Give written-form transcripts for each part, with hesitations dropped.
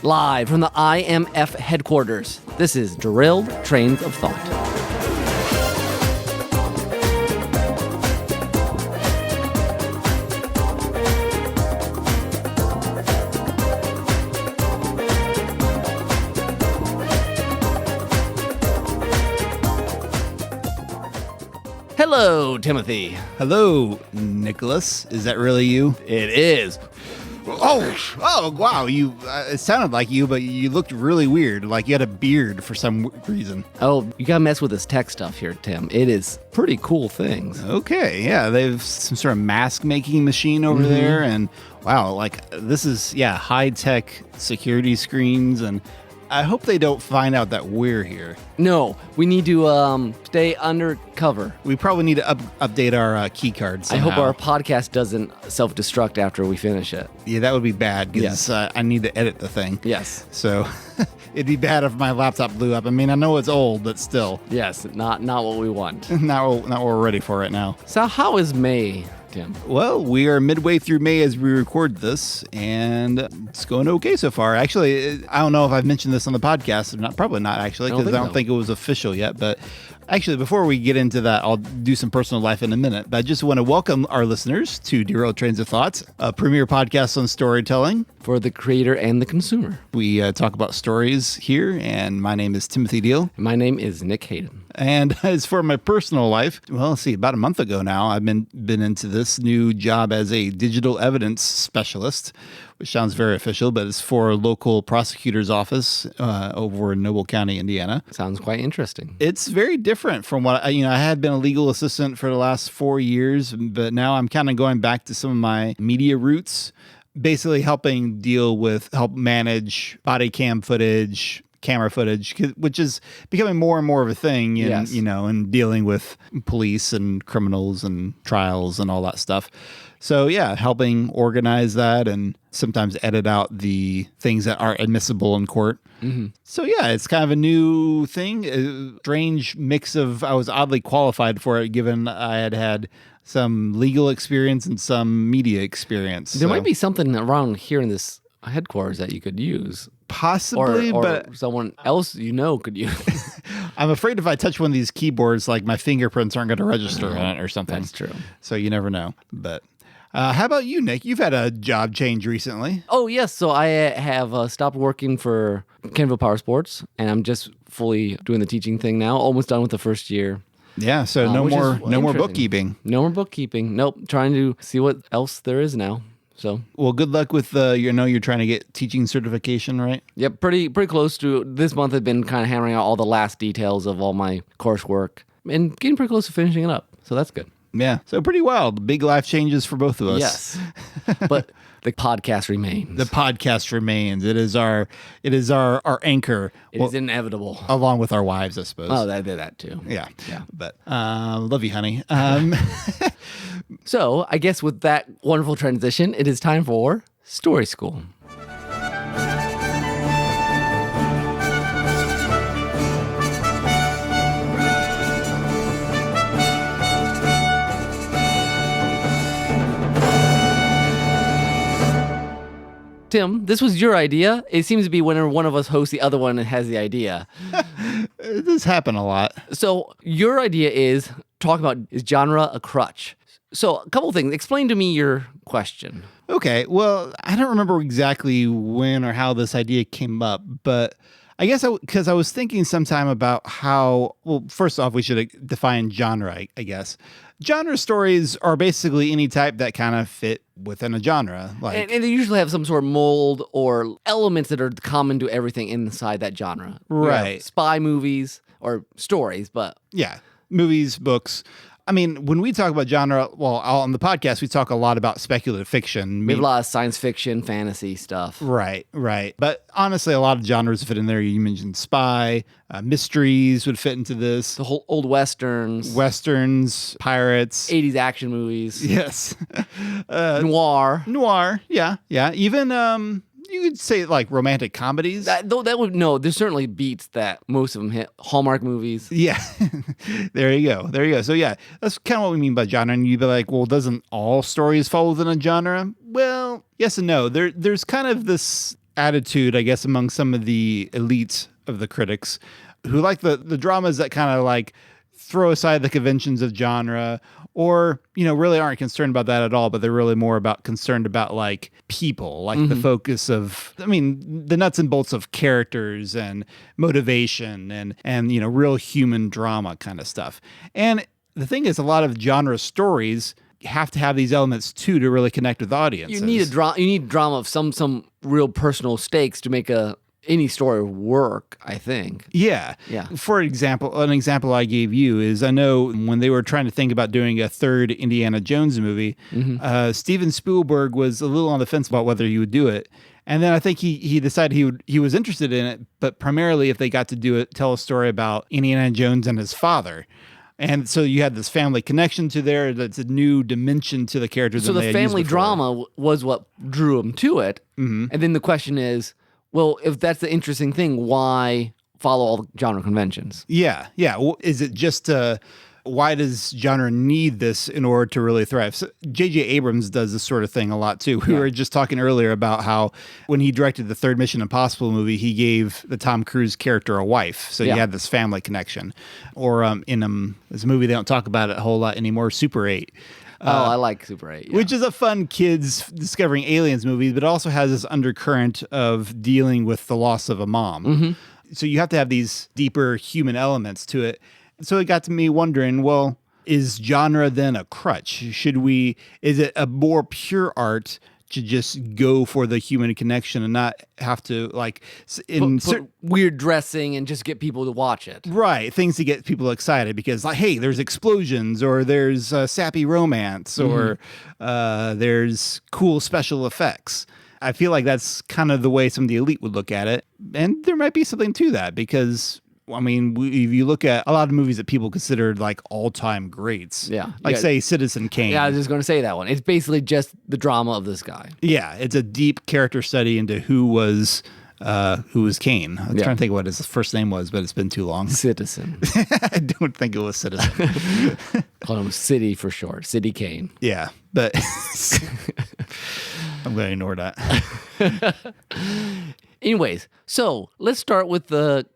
Live from the IMF headquarters, this is Derailed Trains of Thought. Hello, Timothy. Hello, Nicholas. Is that really you? It is. Oh, wow. You. It sounded like you, but you looked really weird. Like you had a beard for some reason. Oh, you gotta mess with this tech stuff here, Tim. It is pretty cool things. Okay, yeah. They have some sort of mask making machine over there, and wow, like this is high tech security screens, and I hope they don't find out that we're here. No, we need to stay undercover. We probably need to update our key cards somehow. I hope our podcast doesn't self-destruct after we finish it. Yeah, that would be bad because I need to edit the thing. Yes. So it'd be bad if my laptop blew up. I mean, I know it's old, but still. Yes, not what we want. Not what we're ready for right now. So how is May, Tim? Well, we are midway through May as we record this, and it's going okay so far. Actually, I don't know if I've mentioned this on the podcast. Probably not, actually, because I don't think it was official yet. But actually, before we get into that, I'll do some personal life in a minute. But I just want to welcome our listeners to Derailed Trains of Thought, a premier podcast on storytelling. For the creator and the consumer. We talk about stories here, and my name is Timothy Deal. My name is Nick Hayden. And as for my personal life, well, let's see, about a month ago now, I've been into this new job as a digital evidence specialist, which sounds very official, but it's for a local prosecutor's office over in Noble County, Indiana. Sounds quite interesting. It's very different from what I had been a legal assistant for the last 4 years, but now I'm kind of going back to some of my media roots. Basically help manage body cam footage, camera footage, which is becoming more and more of a thing, in dealing with police and criminals and trials and all that stuff. So yeah, helping organize that and sometimes edit out the things that aren't admissible in court. Mm-hmm. So yeah, it's kind of a new thing, a strange mix of, I was oddly qualified for it given I had some legal experience and some media experience. There might be something around here in this headquarters that you could use. Possibly, or but someone else could use. I'm afraid if I touch one of these keyboards, like my fingerprints aren't going to register on it or something. That's true. So you never know. But how about you, Nick? You've had a job change recently. Oh, yes. So I have stopped working for Canville Power Sports, and I'm just fully doing the teaching thing now. Almost done with the first year. Yeah, so no more bookkeeping. No more bookkeeping. Nope. Trying to see what else there is now. So, well, good luck with you're trying to get teaching certification, right? Yep, pretty close to this month. I've been kind of hammering out all the last details of all my coursework and getting pretty close to finishing it up. So that's good. Yeah, so pretty wild. Big life changes for both of us. Yes, but the podcast remains. The podcast remains. It is our anchor. It is inevitable. Along with our wives, I suppose. Oh, they did that too. Yeah. But love you, honey. So I guess with that wonderful transition, it is time for Story School. Tim, this was your idea. It seems to be whenever one of us hosts, the other one has the idea. This happen a lot. So your idea is talk about, is genre a crutch? So a couple of things. Explain to me your question. Okay. Well, I don't remember exactly when or how this idea came up, but I guess because I was thinking sometime about how, well, first off, we should define genre, I guess. Genre stories are basically any type that kind of fit within a genre. And they usually have some sort of mold or elements that are common to everything inside that genre. Right. Spy movies or stories, but... Yeah. Movies, books. I mean, when we talk about genre, well, on the podcast, we talk a lot about speculative fiction. We have a lot of science fiction, fantasy stuff. Right. But honestly, a lot of genres fit in there. You mentioned spy, mysteries would fit into this. The whole old westerns, pirates. 80s action movies. Yes. Noir. Yeah. Even, you could say like romantic comedies. There's certainly beats that most of them hit. Hallmark movies. Yeah. There you go. So yeah, that's kind of what we mean by genre. And you'd be like, well, doesn't all stories fall within a genre? Well, yes and no. There's kind of this attitude, I guess, among some of the elites of the critics who like the dramas that kind of like throw aside the conventions of genre, or, really aren't concerned about that at all, but they're really more concerned about like people, like the focus of, the nuts and bolts of characters and motivation and real human drama kind of stuff. And the thing is, a lot of genre stories have to have these elements too to really connect with audiences. You need you need drama of some real personal stakes to make any story work, I think. Yeah. For example, an example I gave you is, I know when they were trying to think about doing a third Indiana Jones movie, Steven Spielberg was a little on the fence about whether he would do it. And then I think he decided he was interested in it, but primarily if they got to tell a story about Indiana Jones and his father. And so you had this family connection to there. That's a new dimension to the characters. So the family drama was what drew him to it. And then the question is, well, if that's the interesting thing, why follow all the genre conventions? Yeah. Well, is it just why does genre need this in order to really thrive? So J.J. Abrams does this sort of thing a lot too. We were just talking earlier about how when he directed the third Mission Impossible movie, he gave the Tom Cruise character a wife. So you had this family connection. Or in this movie, they don't talk about it a whole lot anymore, Super 8. I like Super 8. Yeah. Which is a fun kids discovering aliens movie, but also has this undercurrent of dealing with the loss of a mom. So you have to have these deeper human elements to it. So it got to me wondering, well, is genre then a crutch? Is it a more pure art to just go for the human connection and not have to put weird dressing and just get people to watch it? Right. Things to get people excited because hey, there's explosions, or there's sappy romance, or there's cool special effects. I feel like that's kind of the way some of the elite would look at it. And there might be something to that because, if you look at a lot of movies that people consider like all-time greats, say Citizen Kane. Yeah, I was just going to say that one. It's basically just the drama of this guy. Yeah, it's a deep character study into who was Kane. I'm trying to think of what his first name was, but it's been too long. Citizen. I don't think it was Citizen. Call him City for short. City Kane. Yeah, but I'm going to ignore that. Anyways, so let's start with the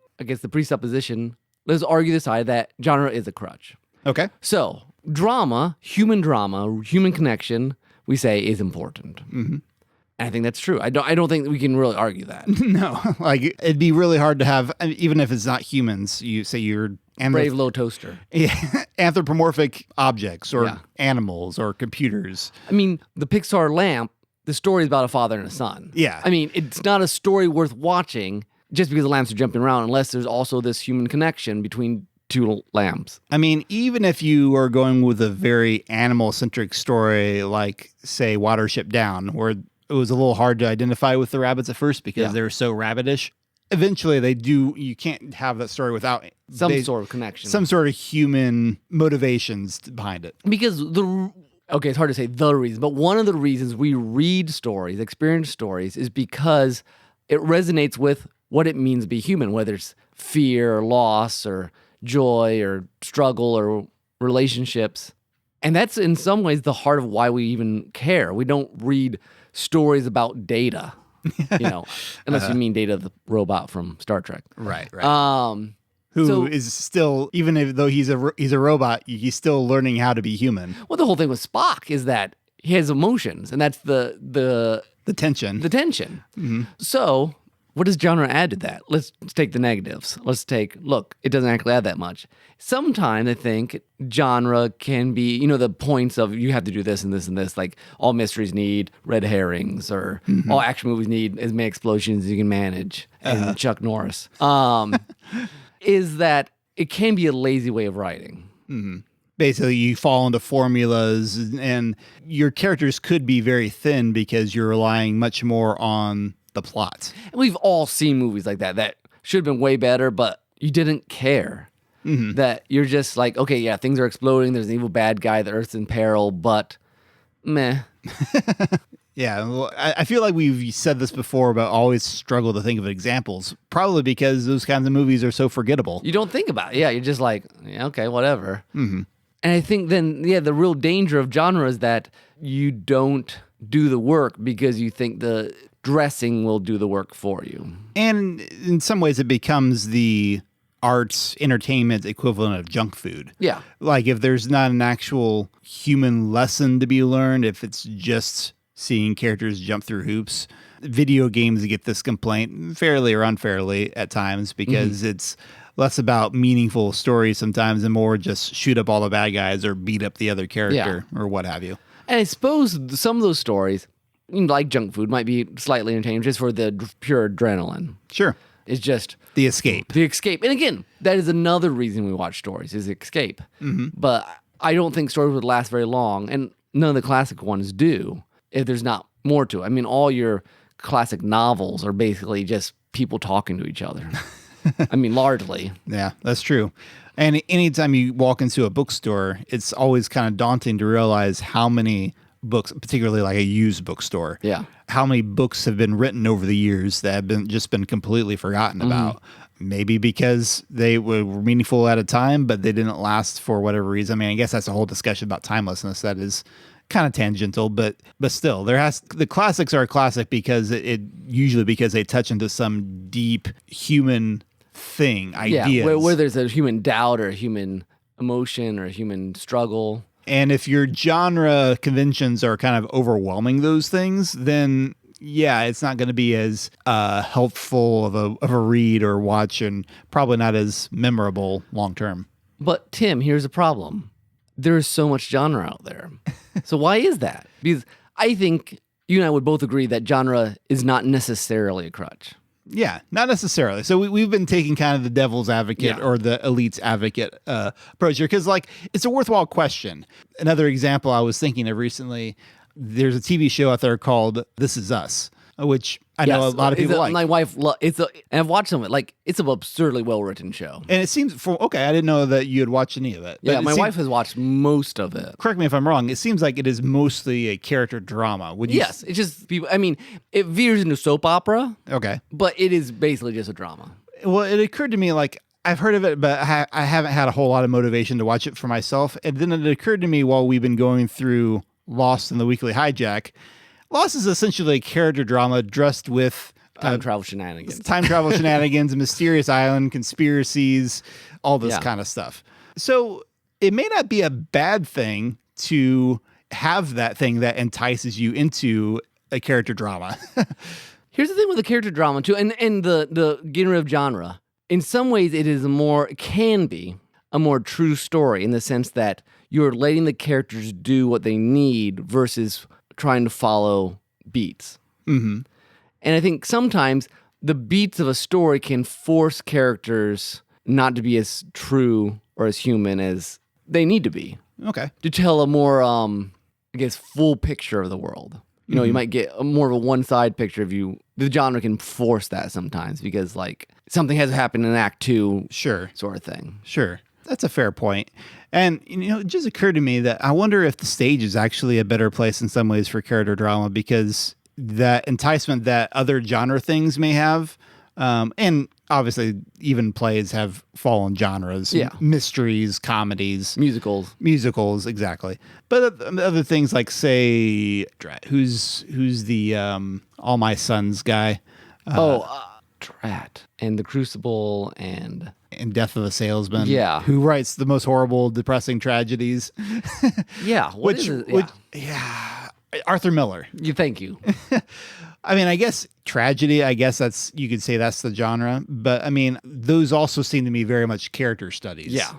presupposition. Let's argue the side that genre is a crutch. Okay. So drama, human connection, we say is important. And I think that's true. I don't think we can really argue that. No, it'd be really hard to have, even if it's not humans. You say you're brave low toaster. Yeah, anthropomorphic objects or animals or computers. The Pixar lamp. The story is about a father and a son. Yeah. It's not a story worth watching just because the lamps are jumping around, unless there's also this human connection between two lamps. Even if you are going with a very animal-centric story, like, say, Watership Down, where it was a little hard to identify with the rabbits at first because they were so rabbitish. Eventually, you can't have that story without some sort of connection. Some sort of human motivations behind it. Because it's hard to say the reason, but one of the reasons we read stories, experience stories, is because it resonates with what it means to be human, whether it's fear or loss or joy or struggle or relationships. And that's in some ways the heart of why we even care. We don't read stories about Data, unless you mean Data the robot from Star Trek. Right. Who is still, though he's a robot, he's still learning how to be human. Well, the whole thing with Spock is that he has emotions, and that's the tension. The tension. So what does genre add to that? Let's take the negatives. Look, it doesn't actually add that much. Sometimes I think genre can be, the points of you have to do this and this and this, like all mysteries need red herrings, or all action movies need as many explosions as you can manage, and Chuck Norris. Is that it can be a lazy way of writing. Basically, you fall into formulas, and your characters could be very thin because you're relying much more on the plot. And we've all seen movies like that should have been way better, but you didn't care. That you're just like, okay, yeah, things are exploding. There's an evil bad guy. The Earth's in peril, but meh. Yeah, well, I feel like we've said this before, but always struggle to think of examples, probably because those kinds of movies are so forgettable. You don't think about it. Yeah, you're just like, yeah, okay, whatever. And I think then, the real danger of genre is that you don't do the work because you think the dressing will do the work for you. And in some ways, it becomes the arts entertainment equivalent of junk food. Yeah. Like if there's not an actual human lesson to be learned, if it's just seeing characters jump through hoops, video games get this complaint fairly or unfairly at times because it's less about meaningful stories sometimes and more just shoot up all the bad guys or beat up the other character or what have you. And I suppose some of those stories, like junk food, might be slightly entertaining just for the pure adrenaline. Sure. It's just the escape. The escape. And again, that is another reason we watch stories, is escape. But I don't think stories would last very long, and none of the classic ones do, if there's not more to it. I mean, all your classic novels are basically just people talking to each other. I mean, largely. Yeah, that's true. And anytime you walk into a bookstore, it's always kind of daunting to realize how many books, particularly like a used bookstore, how many books have been written over the years that have been completely forgotten about. Maybe because they were meaningful at a time, but they didn't last for whatever reason. I mean, I guess that's a whole discussion about timelessness that is kind of tangential, but still, the classics are a classic because it usually because they touch into some deep human thing, ideas. Yeah, where there's a human doubt or a human emotion or a human struggle. And if your genre conventions are kind of overwhelming those things, then yeah, it's not going to be as helpful of a read or watch, and probably not as memorable long term. But Tim, here's a problem. There is so much genre out there. So why is that? Because I think you and I would both agree that genre is not necessarily a crutch. Yeah, not necessarily. So we've been taking kind of the devil's advocate or the elite's advocate approach here because, like, it's a worthwhile question. Another example I was thinking of recently, there's a TV show out there called This Is Us, which I know a lot of people like. My wife, and I've watched some of it. Like, it's an absurdly well-written show. And it seems, I didn't know that you had watched any of it. Yeah, my wife has watched most of it. Correct me if I'm wrong. It seems like it is mostly a character drama. Would you? Yes, it's just people. I mean, it veers into soap opera. Okay. But it is basically just a drama. Well, it occurred to me, like, I've heard of it, but I haven't had a whole lot of motivation to watch it for myself. And then it occurred to me while we've been going through Lost and the Weekly Hijack, Lost is essentially a character drama dressed with time travel shenanigans, mysterious island, conspiracies, all this kind of stuff. So it may not be a bad thing to have that thing that entices you into a character drama. Here's the thing with the character drama too, and the getting rid of genre. In some ways, can be a more true story in the sense that you're letting the characters do what they need versus trying to follow beats. And I think sometimes the beats of a story can force characters not to be as true or as human as they need to be. Okay. To tell a more, full picture of the world. You know, you might get more of a one-side picture of you. The genre can force that sometimes because, like, something has happened in Act 2. Sure. Sort of thing. Sure. That's a fair point. And, it just occurred to me that I wonder if the stage is actually a better place in some ways for character drama because that enticement that other genre things may have, and obviously even plays have fallen genres, mysteries, comedies, musicals, exactly. But other things like, say, who's the All My Sons guy? Drat and The Crucible and Death of a Salesman. Yeah. Who writes the most horrible, depressing tragedies. Yeah. Arthur Miller. Thank you. I mean, I guess tragedy, you could say that's the genre. But I mean, those also seem to me very much character studies. Yeah.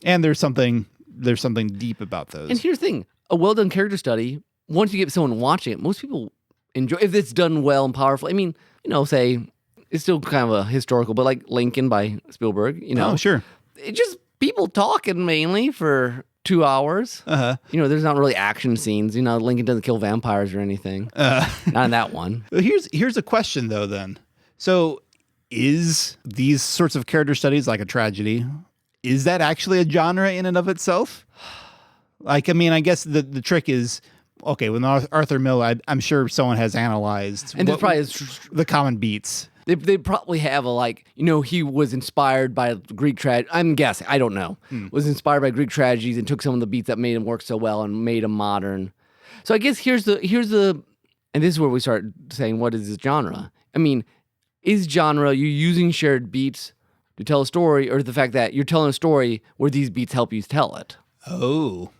And there's something deep about those. And here's the thing. A well-done character study, once you get someone watching it, most people enjoy, if it's done well and powerful. I mean, say, it's still kind of a historical, but like Lincoln by Spielberg, Oh, sure. It's just people talking mainly for 2 hours. There's not really action scenes. Lincoln doesn't kill vampires or anything. Not in that one. Well, here's a question though. Then, so is these sorts of character studies like a tragedy? Is that actually a genre in and of itself? Like, I mean, I guess the trick is, okay, with Arthur Miller, I'm sure someone has analyzed and there's probably the common beats. They probably have he was inspired by Greek tragedy. I'm guessing, I don't know. Was inspired by Greek tragedies and took some of the beats that made him work so well and made him modern. So I guess here's the and this is where we start saying, what is this genre? I mean, is genre you using shared beats to tell a story, or the fact that you're telling a story where these beats help you tell it? Oh.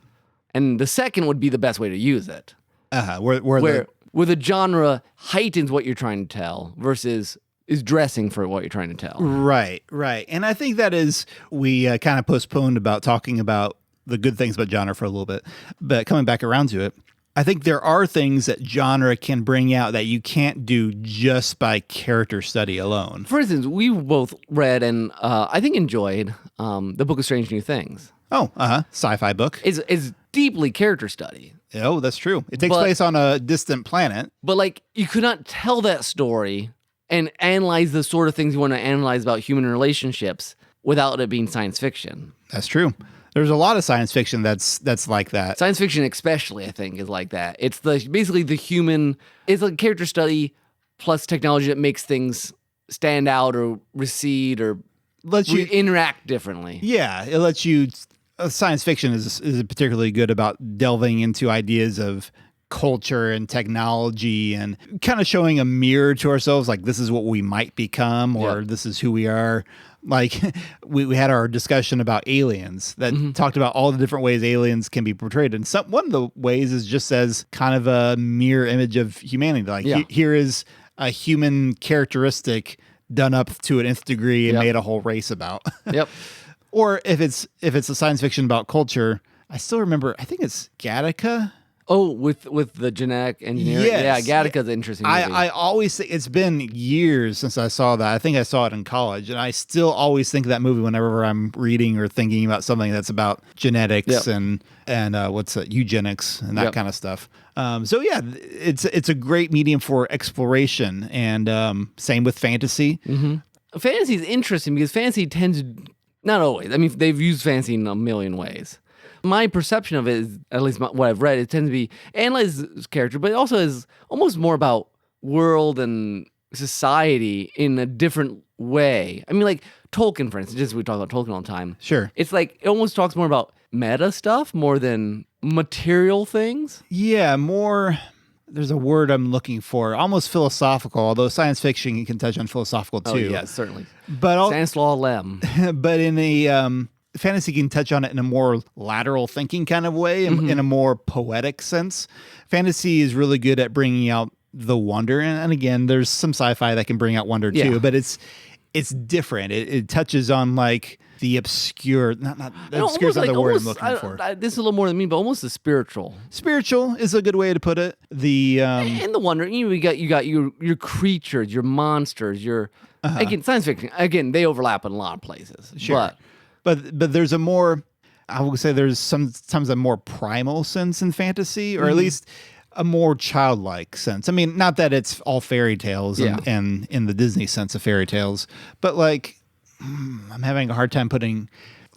And the second would be the best way to use it. Where the genre heightens what you're trying to tell versus is dressing for what you're trying to tell. Right. And I think that is, we kind of postponed about talking about the good things about genre for a little bit, but coming back around to it, I think there are things that genre can bring out that you can't do just by character study alone. For instance, we both read and I think enjoyed the Book of Strange New Things. Oh, sci-fi book. Is deeply character study. Oh, that's true. It takes place on a distant planet. But like, you could not tell that story and analyze the sort of things you want to analyze about human relationships without it being science fiction. That's true. There's a lot of science fiction that's like that. Science fiction especially, I think, is like that. It's basically the human, it's like character study plus technology that makes things stand out or recede or lets you interact differently. Yeah, it lets you, science fiction is particularly good about delving into ideas of culture and technology and kind of showing a mirror to ourselves, like this is what we might become, or this is who we are. Like we had our discussion about aliens that talked about all the different ways aliens can be portrayed. And one of the ways is just as kind of a mirror image of humanity. Like here is a human characteristic done up to an nth degree and made a whole race about. Yep. Or if it's a science fiction about culture, I still remember, I think it's Gattaca. Oh, with the genetic engineering? Yes. Yeah, Gattaca's an interesting movie. I always think, it's been years since I saw that. I think I saw it in college, and I still always think of that movie whenever I'm reading or thinking about something that's about genetics and eugenics and that kind of stuff. So yeah, it's a great medium for exploration, and same with fantasy. Fantasy is interesting because fantasy tends to, not always, I mean, they've used fantasy in a million ways. My perception of it is, at least what I've read, it tends to be analyzes character, but it also is almost more about world and society in a different way. I mean, like Tolkien, for instance, just we talk about Tolkien all the time. Sure. It's like, it almost talks more about meta stuff more than material things. Yeah, more, there's a word I'm looking for, almost philosophical, although science fiction you can touch on philosophical too. Oh, yeah, certainly. But Stanislaw Lem. But in a fantasy can touch on it in a more lateral thinking kind of way, in a more poetic sense. Fantasy is really good at bringing out the wonder, and again, there's some sci-fi that can bring out wonder too, but it's different. It touches on like the obscure, not obscure is not the word I'm looking for. This is a little more than me, but almost the spiritual. Spiritual is a good way to put it. And the wonder. You got your creatures, your monsters, your again, science fiction. Again, they overlap in a lot of places. Sure. But there's a more, I would say there's sometimes a more primal sense in fantasy, or at least a more childlike sense. I mean, not that it's all fairy tales and in the Disney sense of fairy tales, but like, I'm having a hard time putting,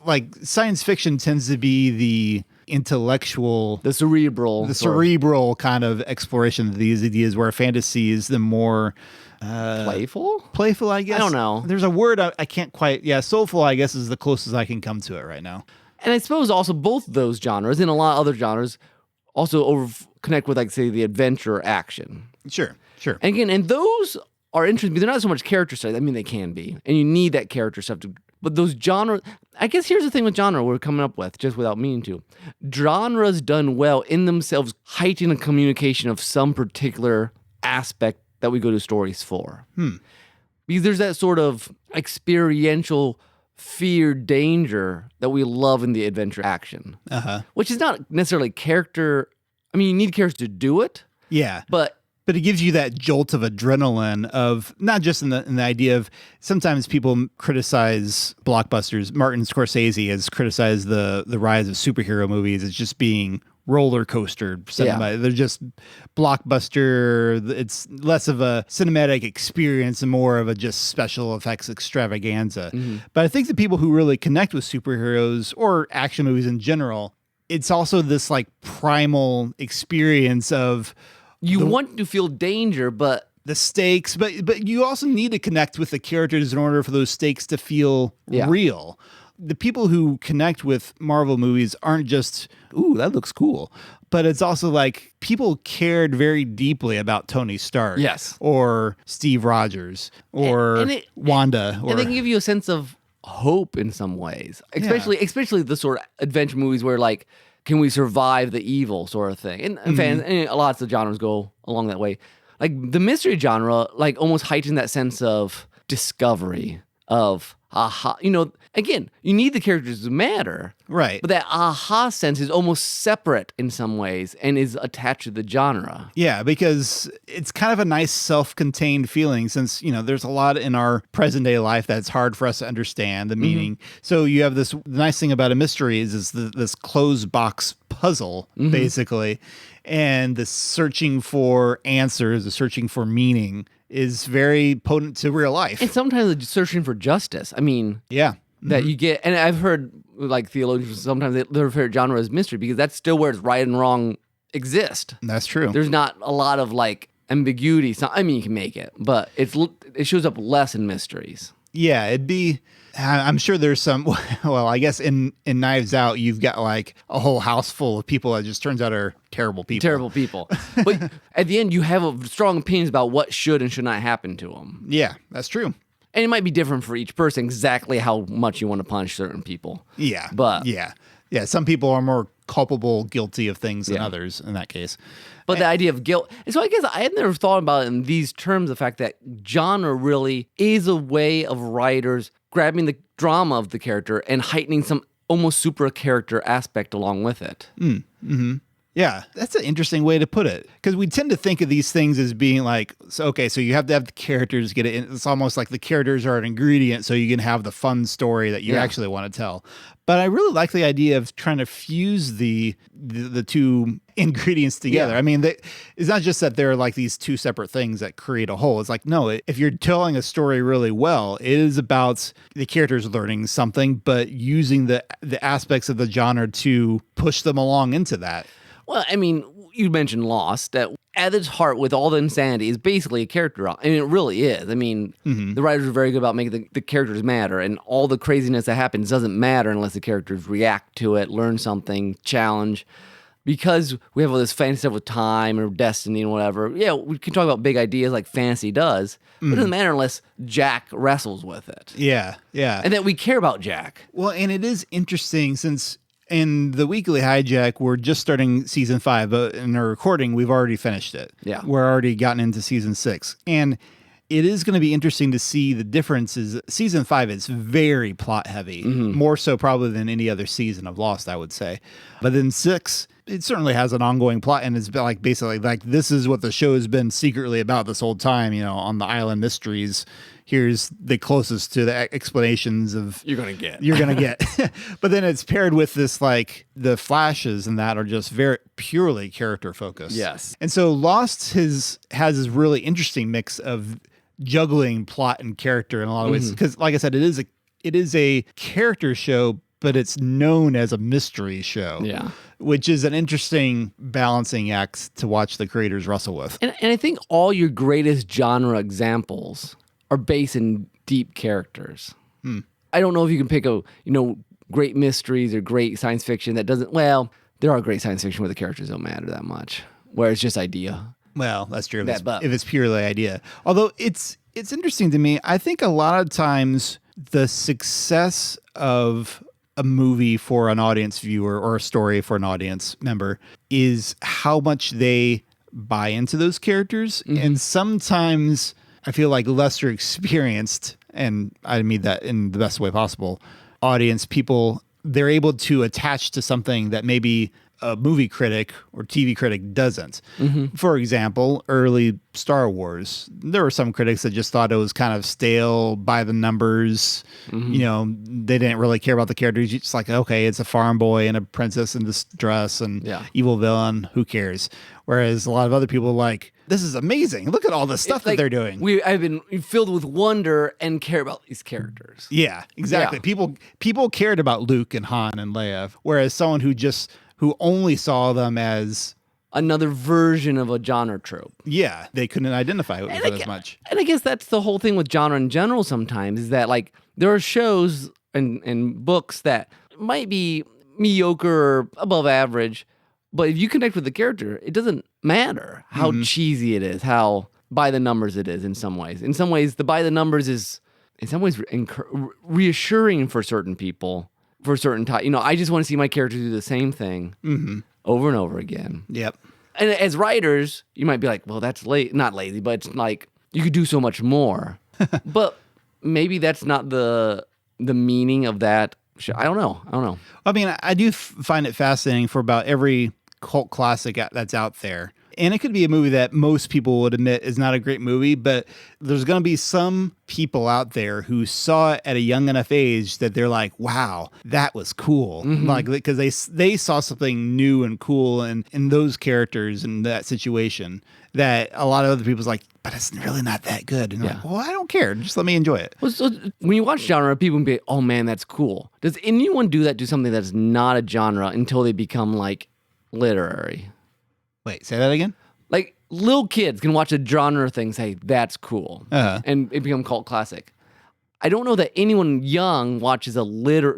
like, science fiction tends to be the intellectual, the cerebral kind of exploration of these ideas, where fantasy is the more playful, I guess. I don't know. There's a word I can't quite. Yeah, soulful, I guess, is the closest I can come to it right now. And I suppose also both those genres and a lot of other genres also connect with, like, say, the adventure action. Sure. And again, and those are interesting, but they're not so much character studies. I mean, they can be, and you need that character stuff to. But those genres, I guess here's the thing with genre we're coming up with, just without meaning to. Genres done well in themselves heighten a communication of some particular aspect that we go to stories for. Because there's that sort of experiential fear, danger that we love in the adventure action. Which is not necessarily character. I mean, you need characters to do it. Yeah. But it gives you that jolt of adrenaline, of not just in the idea of, sometimes people criticize blockbusters. Martin Scorsese has criticized the rise of superhero movies as just being roller coaster cinema. They're just blockbuster. It's less of a cinematic experience and more of a just special effects extravaganza. But I think the people who really connect with superheroes or action movies in general, it's also this like primal experience of, you want to feel danger, but the stakes, but you also need to connect with the characters in order for those stakes to feel real. The people who connect with Marvel movies aren't just, ooh, that looks cool. but it's also like people cared very deeply about Tony Stark. Yes. Or Steve Rogers or Wanda. And they can give you a sense of hope in some ways, especially the sort of adventure movies where like, can we survive the evil sort of thing? And fans, and lots of genres go along that way. Like the mystery genre, like almost heightens that sense of discovery, of aha. You know, again, you need the characters to matter. Right. But that aha sense is almost separate in some ways and is attached to the genre. Yeah, because it's kind of a nice self-contained feeling since, you know, there's a lot in our present day life that's hard for us to understand the meaning. So you have this, the nice thing about a mystery is this closed box puzzle, basically. And the searching for answers, the searching for meaning is very potent to real life. And sometimes it's searching for justice. I mean, that you get, and I've heard like theologians sometimes their favorite genre is mystery because that's still where it's right and wrong exist. That's true. There's not a lot of like ambiguity. So, I mean, you can make it, but it shows up less in mysteries. Yeah, it'd be. I'm sure there's some. Well, I guess in Knives Out, you've got like a whole house full of people that just turns out are terrible people. Terrible people. But at the end, you have strong opinions about what should and should not happen to them. Yeah, that's true. And it might be different for each person exactly how much you want to punish certain people. Yeah, but yeah. Some people are more culpable, guilty of things than others in that case. But the idea of guilt, and so I guess I had never thought about it in these terms, the fact that genre really is a way of writers grabbing the drama of the character and heightening some almost super character aspect along with it. Yeah, that's an interesting way to put it. Because we tend to think of these things as being like, so you have to have the characters get it. It's almost like the characters are an ingredient so you can have the fun story that you actually want to tell. But I really like the idea of trying to fuse the two ingredients together. Yeah. I mean, it's not just that they're like these two separate things that create a whole. It's like, no, if you're telling a story really well, it is about the characters learning something, but using the aspects of the genre to push them along into that. Well, I mean, you mentioned Lost, that at its heart, with all the insanity, is basically a character. And it really is. I mean, the writers are very good about making the characters matter, and all the craziness that happens doesn't matter unless the characters react to it, learn something, challenge. Because we have all this fantasy stuff with time or destiny and whatever. Yeah, we can talk about big ideas like fantasy does, but it doesn't matter unless Jack wrestles with it. Yeah. And that we care about Jack. Well, and it is interesting since in the Weekly Hijack, we're just starting season 5, but in our recording, we've already finished it. Yeah. We're already gotten into season 6. And it is going to be interesting to see the differences. Season 5 is very plot heavy, more so probably than any other season of Lost, I would say. But then 6, it certainly has an ongoing plot, and it's like basically like this is what the show has been secretly about this whole time, you know, on the Island Mysteries. Here's the closest to the explanations of You're going to get. But then it's paired with this, like, the flashes and that are just very purely character focused. Yes. And so Lost has this really interesting mix of juggling plot and character in a lot of ways. Because, like I said, it is a character show, but it's known as a mystery show. Yeah. Which is an interesting balancing act to watch the creators wrestle with. And I think all your greatest genre examples are based in deep characters. I don't know if you can pick great mysteries or great science fiction that doesn't, well, there are great science fiction where the characters don't matter that much, where it's just idea. Well, that's true if it's purely idea. Although it's interesting to me, I think a lot of times the success of a movie for an audience viewer or a story for an audience member is how much they buy into those characters. And sometimes I feel like lesser experienced, and I mean that in the best way possible, audience people, they're able to attach to something that maybe a movie critic or TV critic doesn't. For example, early Star Wars, there were some critics that just thought it was kind of stale, by the numbers. You know, they didn't really care about the characters. It's like, okay, it's a farm boy and a princess in this dress and evil villain. Who cares? Whereas a lot of other people are like, this is amazing. Look at all the stuff that they're doing. I've been filled with wonder and care about these characters. Yeah, exactly. Yeah. People cared about Luke and Han and Leia, whereas someone who only saw them as another version of a genre trope. Yeah, they couldn't identify with it as much. And I guess that's the whole thing with genre in general sometimes, is that like there are shows and books that might be mediocre or above average, But if you connect with the character, it doesn't matter how cheesy it is, how by the numbers it is in some ways. In some ways, the by the numbers is in some ways reassuring for certain people for a certain time. I just want to see my character do the same thing over and over again. Yep. And as writers, you might be like, well, that's not lazy, but it's like you could do so much more. But maybe that's not the meaning of that. I don't know. I mean, I do find it fascinating for about every cult classic that's out there. And it could be a movie that most people would admit is not a great movie, but there's going to be some people out there who saw it at a young enough age that they're like, wow, that was cool. Like, because they saw something new and cool in those characters in that situation that a lot of other people's like, but it's really not that good. And like, well, I don't care. Just let me enjoy it. Well, so when you watch genre, people can be, oh man, that's cool. Does anyone do that to something that's not a genre until they become like literary? Wait, say that again? Like, little kids can watch a genre thing, say, that's cool, and it become cult classic. I don't know that anyone young watches a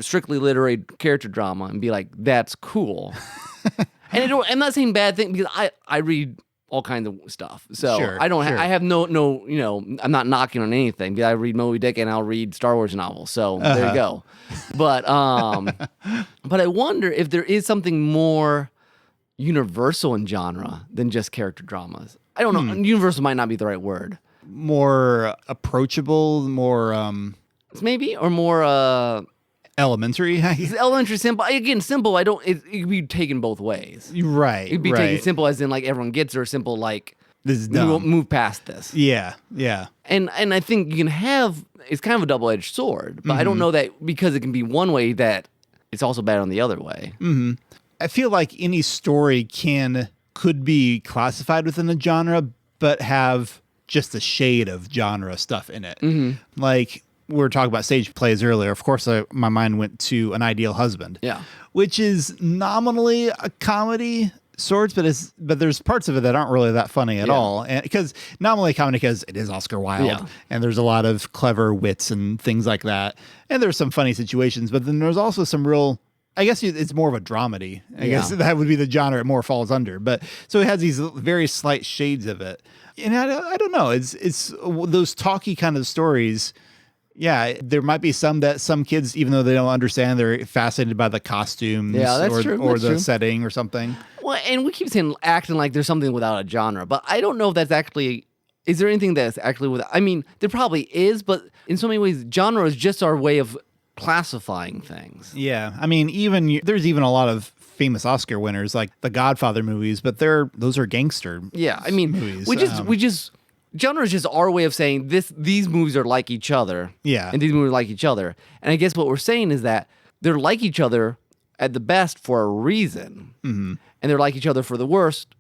strictly literary character drama and be like, that's cool. And I'm not saying bad thing, because I read all kinds of stuff. So sure, I don't I have no, I'm not knocking on anything, because I read Moby Dick and I'll read Star Wars novels. So there you go. But I wonder if there is something more universal in genre than just character dramas. I don't know. Universal might not be the right word. More approachable, more maybe, or more elementary. Elementary, simple. Again, simple. It could be taken both ways. Right. It could be taken simple as in like everyone gets it, or simple like this is dumb. We won't move past this. Yeah. And I think you can have, it's kind of a double-edged sword, but I don't know that because it can be one way that it's also bad on the other way. I feel like any story could be classified within a genre, but have just a shade of genre stuff in it. Like we were talking about stage plays earlier. Of course, my mind went to An Ideal Husband, which is nominally a comedy sorts, but there's parts of it that aren't really that funny at all. And because nominally a comedy, because it is Oscar Wilde, and there's a lot of clever wits and things like that, and there's some funny situations. But then there's also some real, I guess it's more of a dramedy. I guess that would be the genre it more falls under. But so it has these very slight shades of it. And I don't know. It's those talky kind of stories. Yeah, there might be some kids, even though they don't understand, they're fascinated by the costumes or the setting or something. Well, and we keep saying acting like there's something without a genre, but I don't know if that's actually, is there anything that's actually without, I mean, there probably is, but in so many ways, genre is just our way of classifying things. Yeah, I mean, there's even a lot of famous Oscar winners like the Godfather movies, but those are gangster. Yeah, I mean, movies. we just genre is just our way of saying these movies are like each other. Yeah, and these movies are like each other. And I guess what we're saying is that they're like each other at the best for a reason, and they're like each other for the worst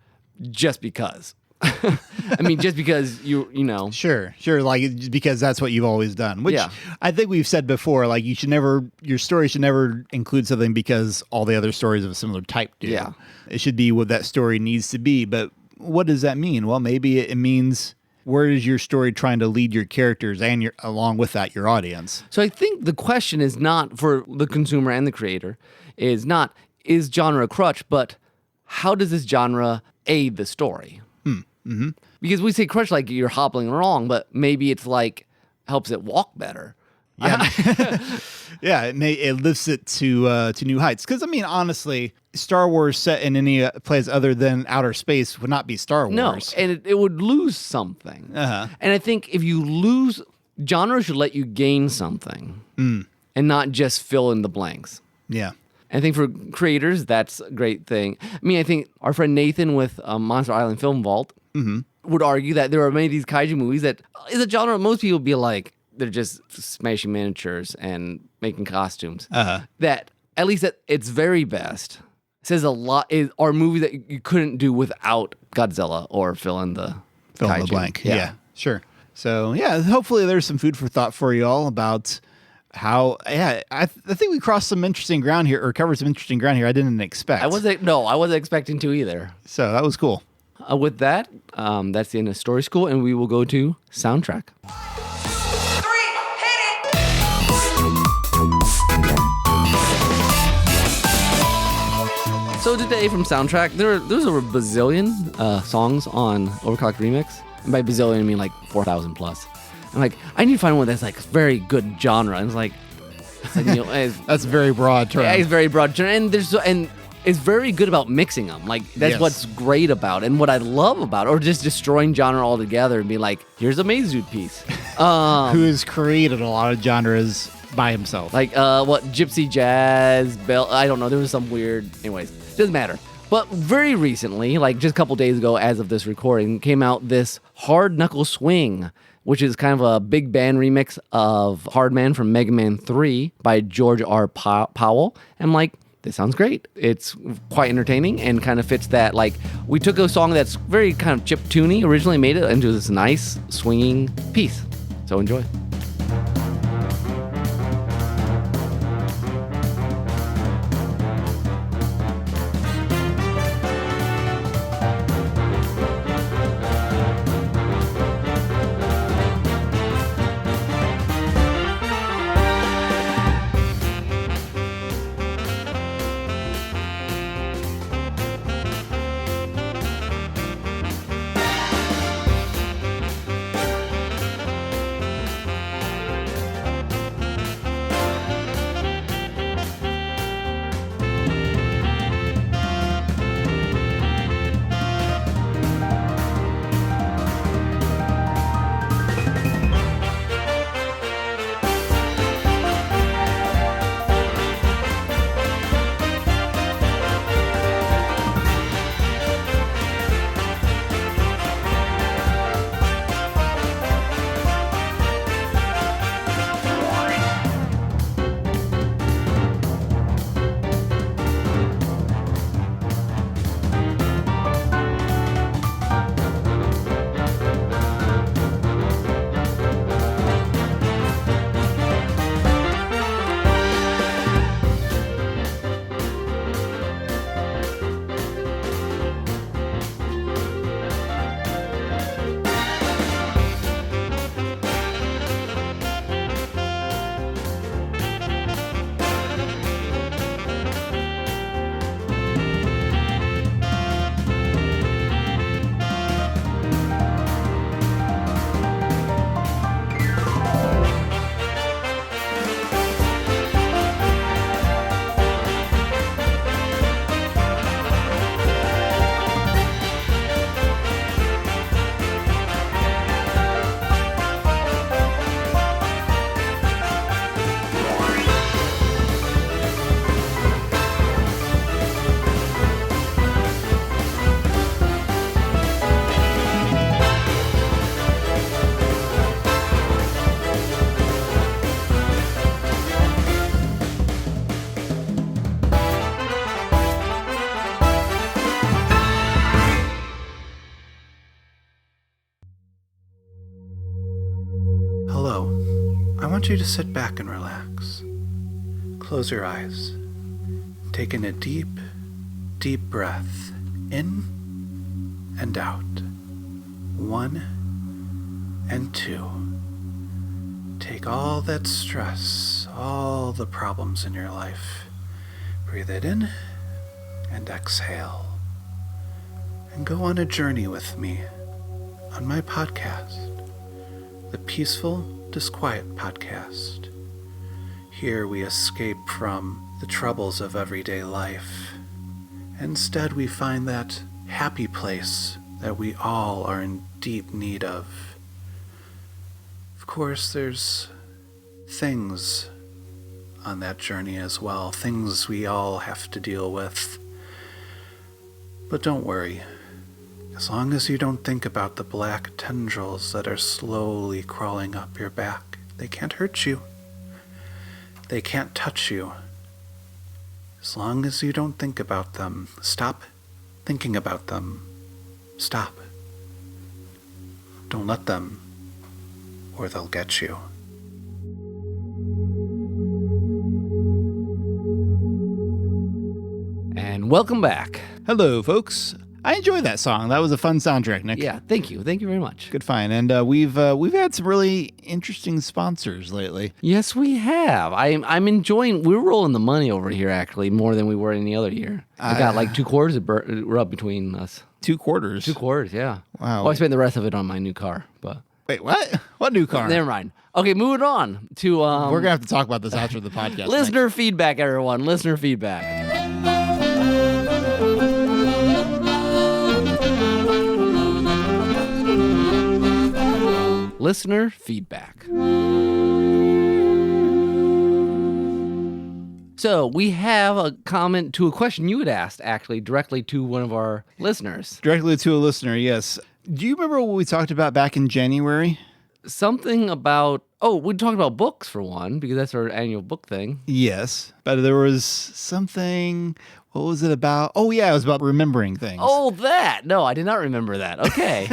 just because. I mean, just because you know. Sure. Like, because that's what you've always done, which I think we've said before, like your story should never include something because all the other stories of a similar type do. Yeah. It should be what that story needs to be. But what does that mean? Well, maybe it means, where is your story trying to lead your characters and along with that, your audience? So I think the question is not for the consumer and the creator, is genre a crutch, but how does this genre aid the story? Because we say crutch like you're hobbling along, but maybe it's like helps it walk better. Yeah, yeah, it lifts it to new heights. Because I mean, honestly, Star Wars set in any place other than outer space would not be Star Wars. No, and it would lose something. And I think if you lose, genre should let you gain something, and not just fill in the blanks. Yeah. I think for creators, that's a great thing. I mean, I think our friend Nathan with Monster Island Film Vault would argue that there are many of these kaiju movies that is a genre most people would be like, they're just smashing miniatures and making costumes. That, at least at its very best, says a lot, are movies that you couldn't do without Godzilla or fill in the blank. Yeah, sure. So, yeah, hopefully there's some food for thought for you all about how, I think we crossed some interesting ground here, or covered some interesting ground here I didn't expect. I wasn't expecting to either. So that was cool. With that, that's the end of Story School, and we will go to Soundtrack. So today from Soundtrack, there's over a bazillion songs on Overclocked Remix. And by bazillion, I mean like 4,000 plus. I'm like, I need to find one that's like very good genre. And it's like that's a very broad term. Yeah, it's very broad term. And it's very good about mixing them. Like, that's what's great about it. And what I love about it, or just destroying genre altogether and be like, here's a Mazoot piece. Who has created a lot of genres by himself. Like, gypsy jazz, bell, I don't know. There was some weird, anyways, doesn't matter. But very recently, like just a couple days ago as of this recording, came out this Hard Knuckle Swing, which is kind of a big band remix of Hard Man from Mega Man 3 by George R. Powell. I'm like, this sounds great. It's quite entertaining and kind of fits that, like, we took a song that's very kind of chiptune-y, originally made it into this nice swinging piece. So enjoy. I want you to sit back and relax. Close your eyes. Take in a deep, deep breath. In and out. 1 and 2. Take all that stress, all the problems in your life. Breathe it in and exhale. And go on a journey with me on my podcast, the Peaceful Disquiet Podcast. Here we escape from the troubles of everyday life. Instead, we find that happy place that we all are in deep need of. Of course, there's things on that journey as well, things we all have to deal with. But don't worry. As long as you don't think about the black tendrils that are slowly crawling up your back, they can't hurt you. They can't touch you. As long as you don't think about them, stop thinking about them. Stop. Don't let them, or they'll get you. And welcome back. Hello, folks. I enjoyed that song. That was a fun soundtrack, Nick. Yeah, thank you. Thank you very much. Good find. And we've had some really interesting sponsors lately. Yes, we have. I'm enjoying. We're rolling the money over here, actually, more than we were any other year. I got like 2 quarters of rub between us. 2 quarters? 2 quarters, yeah. Wow. Well, I spent the rest of it on my new car, but... Wait, what? What new car? Never mind. Okay, moving on to... We're going to have to talk about this after the podcast. Listener feedback, everyone. Listener feedback. Listener feedback. So we have a comment to a question you had asked, actually, directly to one of our listeners. Directly to a listener, yes. Do you remember what we talked about back in January? Something about... Oh, we talked about books, for one, because that's our annual book thing. Yes, but there was something... What was it about? Oh, yeah, it was about remembering things. Oh, that. No, I did not remember that. Okay.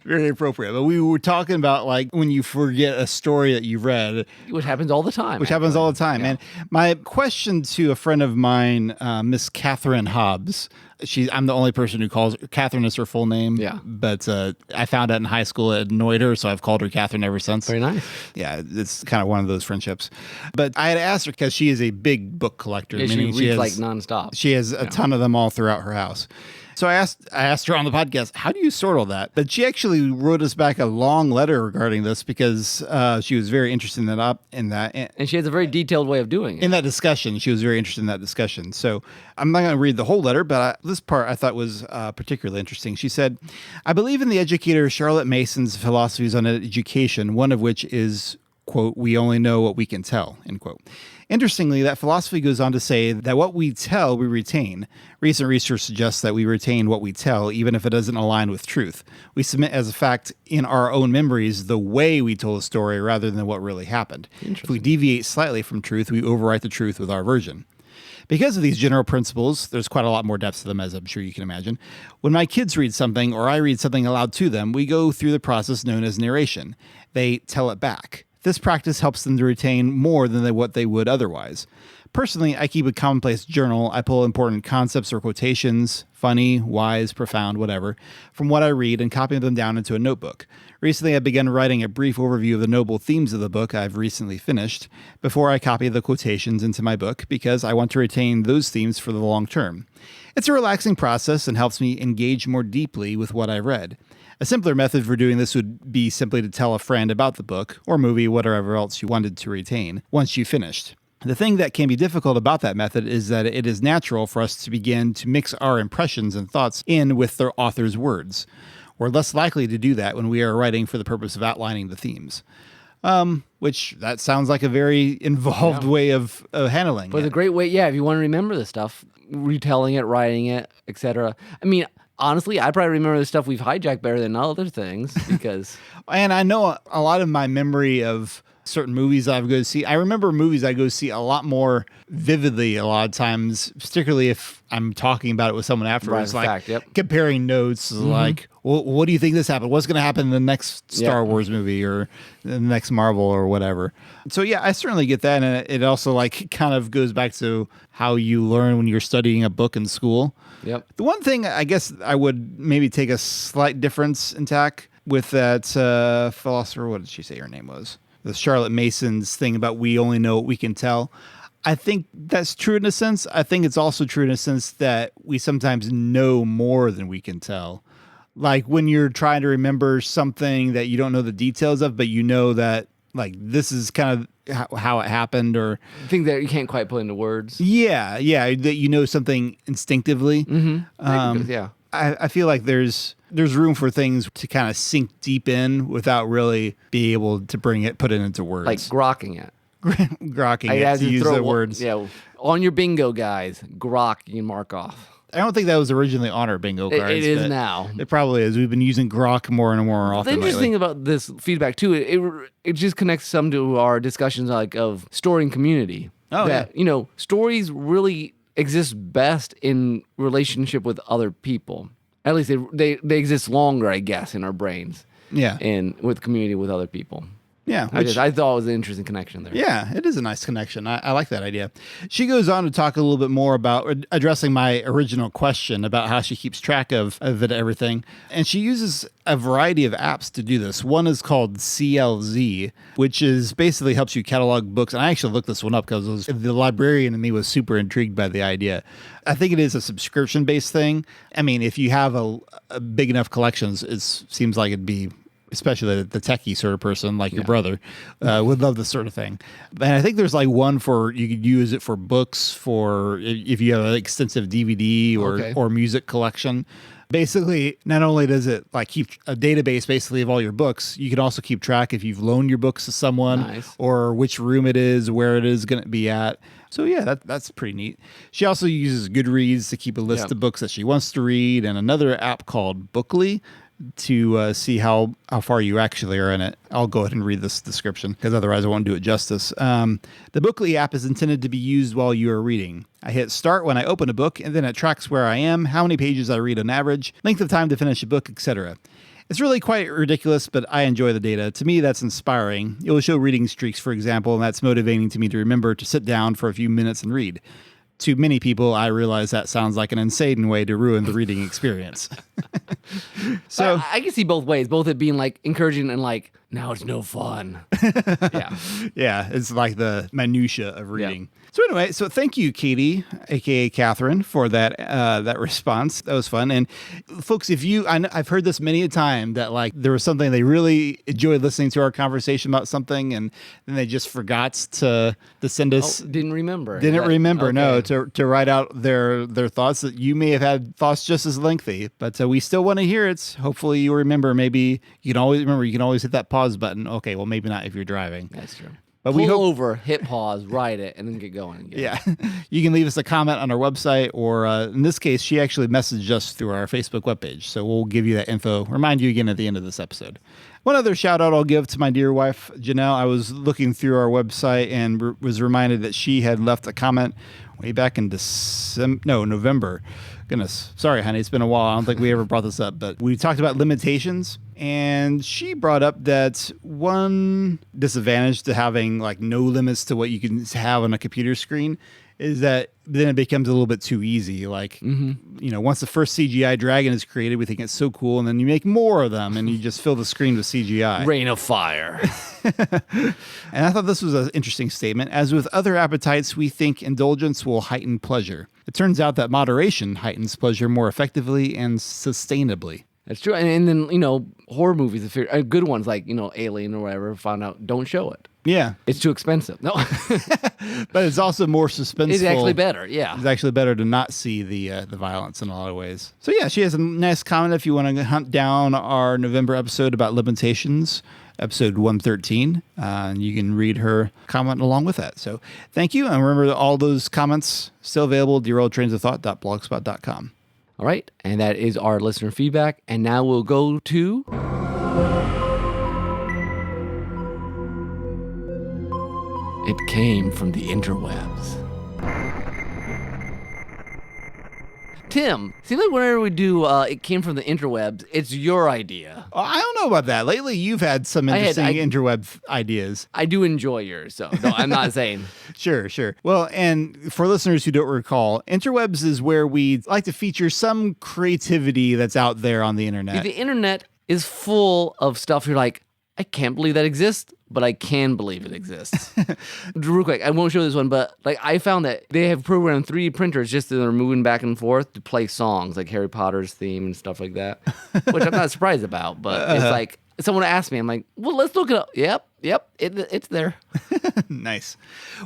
Very appropriate. But we were talking about, like, when you forget a story that you read. Which happens all the time. Which happens all the time. Yeah. And my question to a friend of mine, Miss Catherine Hobbs, I'm the only person who calls her. Catherine is her full name. Yeah. But I found out in high school it annoyed her, so I've called her Catherine ever since. Very nice. Yeah, it's kind of one of those friendships. But I had asked her, because she is a big book collector. Yeah, she reads like nonstop. She has a ton of them all throughout her house. So I asked her on the podcast, how do you sort all that? But she actually wrote us back a long letter regarding this because she was very interested in that. And she has a very detailed way of doing it. In that discussion, she was very interested in that discussion. So I'm not going to read the whole letter, but this part I thought was particularly interesting. She said, I believe in the educator Charlotte Mason's philosophies on education, one of which is, quote, we only know what we can tell, end quote. Interestingly, that philosophy goes on to say that what we tell, we retain. Recent research suggests that we retain what we tell, even if it doesn't align with truth. We submit as a fact in our own memories the way we told a story rather than what really happened. If we deviate slightly from truth, we overwrite the truth with our version. Because of these general principles, there's quite a lot more depth to them, as I'm sure you can imagine. When my kids read something or I read something aloud to them, we go through the process known as narration. They tell it back. This practice helps them to retain more than what they would otherwise. Personally, I keep a commonplace journal. I pull important concepts or quotations, funny, wise, profound, whatever, from what I read and copy them down into a notebook. Recently, I began writing a brief overview of the noble themes of the book I've recently finished before I copy the quotations into my book because I want to retain those themes for the long term. It's a relaxing process and helps me engage more deeply with what I read. A simpler method for doing this would be simply to tell a friend about the book or movie, whatever else you wanted to retain, once you finished. The thing that can be difficult about that method is that it is natural for us to begin to mix our impressions and thoughts in with the author's words. We're less likely to do that when we are writing for the purpose of outlining the themes. Which that sounds like a very involved way of handling it. But it's a great way, if you want to remember the stuff, retelling it, writing it, etc. I mean, honestly, I probably remember the stuff we've hijacked better than other things because... And I know a lot of my memory of certain movies I go to see. I remember movies I go see a lot more vividly a lot of times, particularly if I'm talking about it with someone afterwards, comparing notes, like, well, what do you think this happened? What's going to happen in the next Star Wars movie or the next Marvel or whatever? So yeah, I certainly get that. And it also kind of goes back to how you learn when you're studying a book in school. Yep. The one thing I guess I would maybe take a slight difference in tack with that philosopher, what did she say her name was? The Charlotte Mason's thing about we only know what we can tell. I think that's true in a sense. I think it's also true in a sense that we sometimes know more than we can tell. Like when you're trying to remember something that you don't know the details of, but you know that like this is kind of how it happened, or things that you can't quite put into words. Yeah, that you know something instinctively. I feel like there's room for things to kind of sink deep in without really being able to put it into words. Like grokking it. Grokking it, to use the words. Yeah, on your bingo, guys, grok, you can mark off. I don't think that was originally on our bingo cards. It is now. It probably is. We've been using grok more and more often. The interesting thing about this feedback, too, it just connects some to our discussions of story and community. Oh, that, stories really exist best in relationship with other people. At least they exist longer, I guess, in our brains. Yeah. And with community with other people. Yeah. I thought it was an interesting connection there. Yeah, it is a nice connection. I like that idea. She goes on to talk a little bit more about addressing my original question about how she keeps track of it, everything. And she uses a variety of apps to do this. One is called CLZ, which is basically helps you catalog books. And I actually looked this one up because the librarian in me was super intrigued by the idea. I think it is a subscription-based thing. I mean, if you have a big enough collections, it seems like it'd be, especially the techie sort of person like your brother, would love this sort of thing. And I think there's like one for, you could use it for books, for if you have an extensive DVD or music collection. Basically, not only does it like keep a database basically of all your books, you can also keep track if you've loaned your books to someone or which room it is, where it is going to be at. So yeah, that's pretty neat. She also uses Goodreads to keep a list of books that she wants to read, and another app called Bookly to see how far you actually are in it. I'll go ahead and read this description because otherwise I won't do it justice. The Bookly app is intended to be used while you are reading. I hit start when I open a book, and then it tracks where I am, how many pages I read on average, length of time to finish a book, etc. It's really quite ridiculous, but I enjoy the data. To me, that's inspiring. It will show reading streaks, for example, and that's motivating to me to remember to sit down for a few minutes and read. To many people, I realize that sounds like an insane way to ruin the reading experience. So I can see both ways, both it being like encouraging and like, now it's no fun. Yeah, it's like the minutia of reading. So anyway, so thank you, Katie, aka Catherine, for that response. That was fun. And folks, I've heard this many a time that like there was something they really enjoyed listening to our conversation about something, and then they just forgot to send us. Didn't remember. No, to write out their thoughts. That you may have had thoughts just as lengthy, but we still want to hear it. Hopefully, you remember. Maybe you can always hit that pause button. Okay, well maybe not if you're driving. That's true. But Pull over, hit pause, write it, and then get going again. Yeah. You can leave us a comment on our website, or in this case, she actually messaged us through our Facebook webpage. So we'll give you that info. Remind you again at the end of this episode. One other shout out I'll give to my dear wife, Janelle. I was looking through our website and was reminded that she had left a comment way back in November. Goodness. Sorry, honey. It's been a while. I don't think we ever brought this up, but we talked about limitations. And she brought up that one disadvantage to having like no limits to what you can have on a computer screen is that then it becomes a little bit too easy. Like, once the first CGI dragon is created, we think it's so cool. And then you make more of them and you just fill the screen with CGI. Rain of fire. And I thought this was an interesting statement. As with other appetites, we think indulgence will heighten pleasure. It turns out that moderation heightens pleasure more effectively and sustainably. That's true. And then, horror movies, good ones like, Alien or whatever, found out don't show it. Yeah. It's too expensive. No. But it's also more suspenseful. It's actually better, yeah. It's actually better to not see the violence in a lot of ways. So yeah, she has a nice comment if you want to hunt down our November episode about limitations, episode 113. And you can read her comment along with that. So thank you. And remember that all those comments still available at derailedtrainsofthought.blogspot.com. All right. And that is our listener feedback. And now we'll go to... It came from the Intrawebs. Tim, seems like whenever we do It Came from the Intrawebs, it's your idea. I don't know about that. Lately, you've had some interesting interweb ideas. I do enjoy yours, so no, I'm not saying. Sure. Well, and for listeners who don't recall, interwebs is where we like to feature some creativity that's out there on the internet. The internet is full of stuff you're like, I can't believe that exists, but I can believe it exists. Real quick, I won't show this one, but like I found that they have programmed 3D printers just that are moving back and forth to play songs like Harry Potter's theme and stuff like that, which I'm not surprised about. But it's like someone asked me, I'm like, well, let's look it up. Yep, it's there. Nice.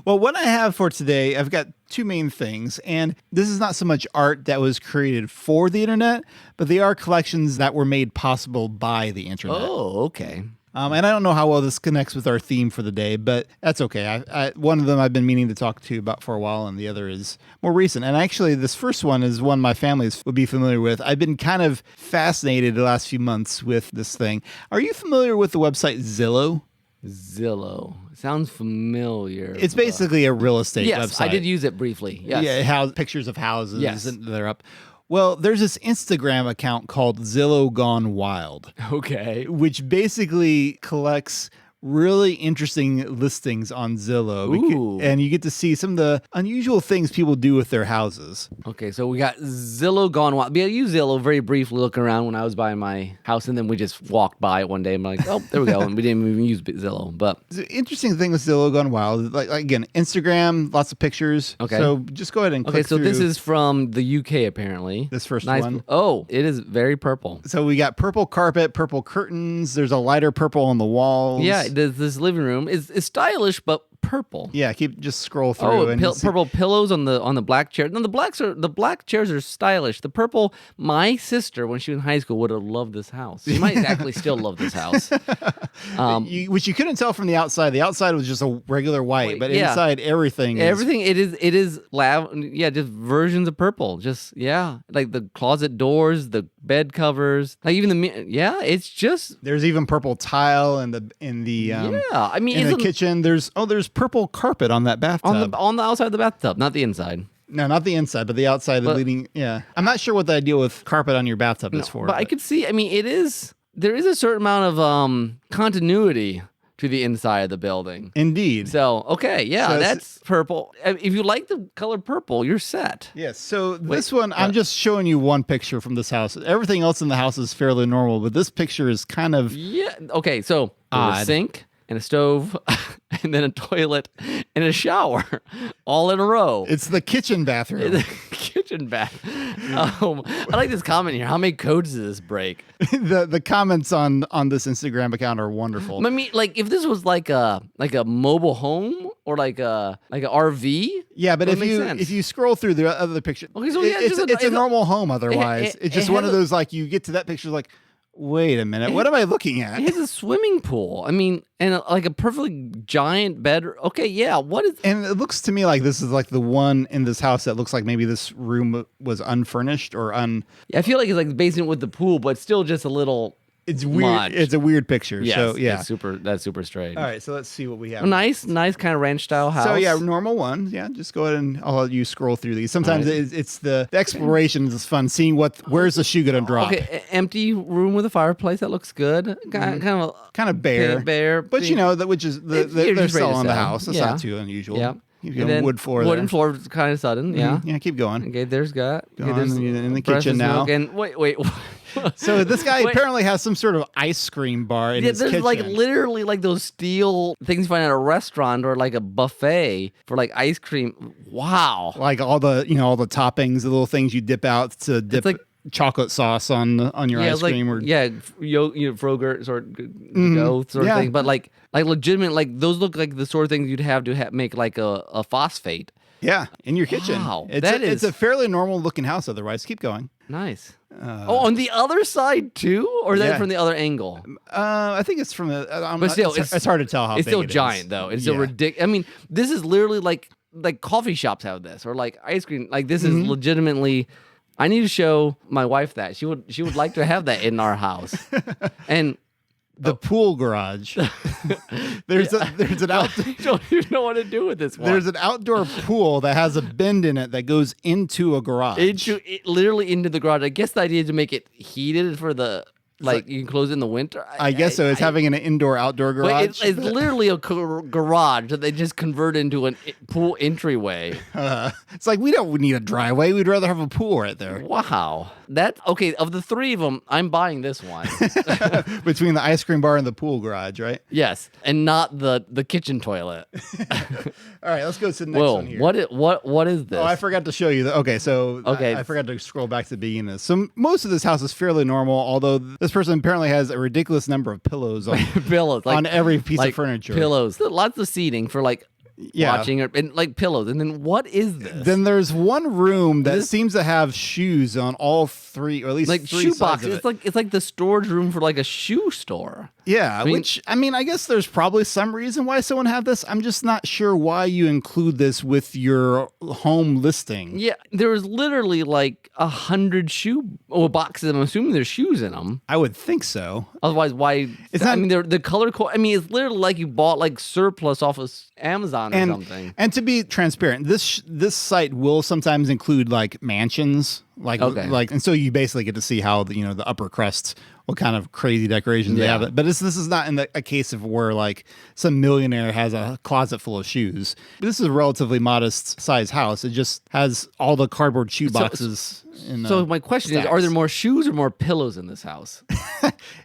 Well, what I have for today, I've got two main things, and this is not so much art that was created for the internet, but they are collections that were made possible by the internet. Oh, okay. And I don't know how well this connects with our theme for the day, but that's okay. One of them I've been meaning to talk to you about for a while, and the other is more recent. And actually, this first one is one my family would be familiar with. I've been kind of fascinated the last few months with this thing. Are you familiar with the website Zillow? Zillow. Sounds familiar. It's basically a real estate website. Yes, I did use it briefly. Yes. Yeah, pictures of houses and they're up. Well, there's this Instagram account called Zillow Gone Wild. Okay. Which basically collects really interesting listings on Zillow. Ooh. And you get to see some of the unusual things people do with their houses. Okay, so we got Zillow Gone Wild. I used Zillow very briefly looking around when I was buying my house, and then we just walked by it one day and I'm like, oh, there we go. And we didn't even use Zillow. But the interesting thing with Zillow Gone Wild, like again, Instagram, lots of pictures. Okay. So just go ahead and click so through. this is from the UK apparently. This first nice one. Oh, it is very purple. So we got purple carpet, purple curtains. There's a lighter purple on the walls. Yeah, this living room is stylish, but purple. Yeah, just scroll through. Oh, and purple pillows on the black chair. No, the black chairs are stylish. The purple. My sister, when she was in high school, would have loved this house. She might actually still love this house. Which you couldn't tell from the outside. The outside was just a regular white, but inside everything. It is just versions of purple. Just like the closet doors, the bed covers, like even it's just. There's even purple tile in the kitchen. There's purple carpet on that bathtub. On the outside of the bathtub, not the inside. No, not the inside, but the outside. I'm not sure what the idea with carpet on your bathtub is for. But I could see. There is a certain amount of continuity to the inside of the building. Indeed. So that's purple. If you like the color purple, you're set. Yes. So this one, I'm just showing you one picture from this house. Everything else in the house is fairly normal, but this picture is kind of Okay. So there's a sink and a stove, and then a toilet and a shower, all in a row. It's the kitchen bathroom. Kitchen bath. I like this comment here. How many codes does this break? The comments on this Instagram account are wonderful. I mean, like if this was like a mobile home or like a RV. Yeah, but if you scroll through the other picture, okay, so it's a normal home. Otherwise, it's just one of those like you get to that picture like. Wait a minute. What am I looking at? It has a swimming pool. I mean, and like a perfectly giant bed. Okay, yeah. What is? And it looks to me like this is like the one in this house that looks like maybe this room was unfurnished or Yeah, I feel like it's like the basement with the pool, but still just a little. It's weird. Much. It's a weird picture. Yes, so yeah, that's super strange. All right, so let's see what we have. Nice kind of ranch style house. So yeah, normal one. Yeah, just go ahead and I'll let you scroll through these. Sometimes it's the exploration is fun, seeing where's the shoe gonna drop. Okay, empty room with a fireplace that looks good. Kind of bare, but which is they're selling the house. That's not too unusual. Yeah. You've got wood floor. Wooden floor is kind of sudden. Yeah. Yeah. Keep going. Okay. There's in the kitchen now. And wait. So this guy apparently has some sort of ice cream bar in his kitchen. There's like literally like those steel things you find at a restaurant or like a buffet for like ice cream. Wow. Like all the toppings, the little things you dip out to dip chocolate sauce on your ice cream. Frogurt sort of thing. But like legitimate, like those look like the sort of things you'd have to make like a phosphate. Yeah, in your kitchen. Wow, it's a fairly normal looking house otherwise. Keep going. Nice. On the other side too, or is that from the other angle? I think it's from the. But still, it's hard to tell how. It's big still it giant is. though. It's still ridiculous. I mean, this is literally like coffee shops have this, or like ice cream. Like this is legitimately. I need to show my wife that she would like to have that in our house, and. The pool garage. There's an outdoor. I don't even know what to do with this one. There's an outdoor pool that has a bend in it that goes into a garage. Literally into the garage. I guess the idea is to make it heated for the. Like you can close it in the winter. I guess so. It's having an indoor-outdoor garage. It's literally a garage that they just convert into a pool entryway. It's like we don't need a driveway. We'd rather have a pool right there. Wow. Of the three of them, I'm buying this one. Between the ice cream bar and the pool garage, right? Yes, and not the kitchen toilet. All right, let's go to the next one here. What is this? Oh, I forgot to show you. I forgot to scroll back to the beginning. So most of this house is fairly normal, although this person apparently has a ridiculous number of pillows on on every piece of furniture. Pillows, lots of seating for watching and like pillows. And then what is this? Then there's one room that seems to have shoes on all three, or at least like three shoe sides boxes. of it. It's like the storage room for like a shoe store. Yeah, I guess there's probably some reason why someone had this. I'm just not sure why you include this with your home listing. Yeah, there was literally like 100 boxes. I'm assuming there's shoes in them. I would think so. Otherwise, why? It's not. I mean, they're the color code. I mean, it's literally like you bought like surplus off of Amazon or something. And to be transparent, this site will sometimes include like mansions. And so you basically get to see how the upper crust, what kind of crazy decorations they have. But this is not in a case of where like some millionaire has a closet full of shoes. This is a relatively modest size house. It just has all the cardboard shoe boxes. So my question is, are there more shoes or more pillows in this house?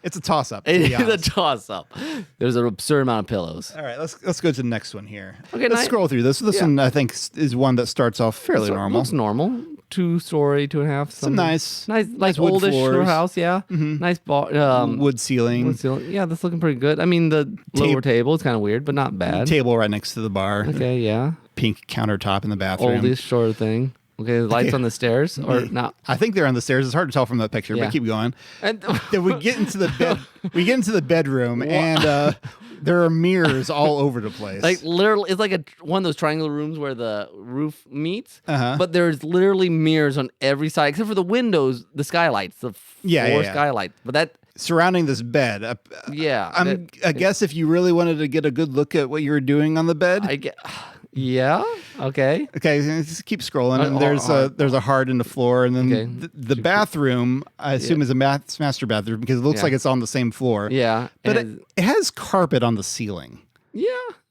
It's a toss up. It is a toss up. There's an absurd amount of pillows. All right, let's go to the next one here. Okay, let's scroll through this. This one I think is one that starts off fairly normal. Looks normal. 2-story, 2.5. Some nice like oldish house, yeah. Mm-hmm. Nice wood ceiling. Yeah, that's looking pretty good. I mean, the lower table is kind of weird, but not bad. Table right next to the bar. Okay, yeah. Pink countertop in the bathroom. Oldish sort of thing. Okay, the lights on the stairs or not? I think they're on the stairs. It's hard to tell from that picture, but keep going. And then we get into the bed. We get into the bedroom, and there are mirrors all over the place. Like literally, it's like one of those triangle rooms where the roof meets. But there's literally mirrors on every side, except for the windows, the skylights, the four skylights. But that surrounding this bed. I guess if you really wanted to get a good look at what you were doing on the bed. Yeah. Okay. Okay. Just keep scrolling, and there's a heart in the floor, and then the bathroom, I assume, is a master bathroom because it looks like it's on the same floor. Yeah, but it has carpet on the ceiling. Yeah.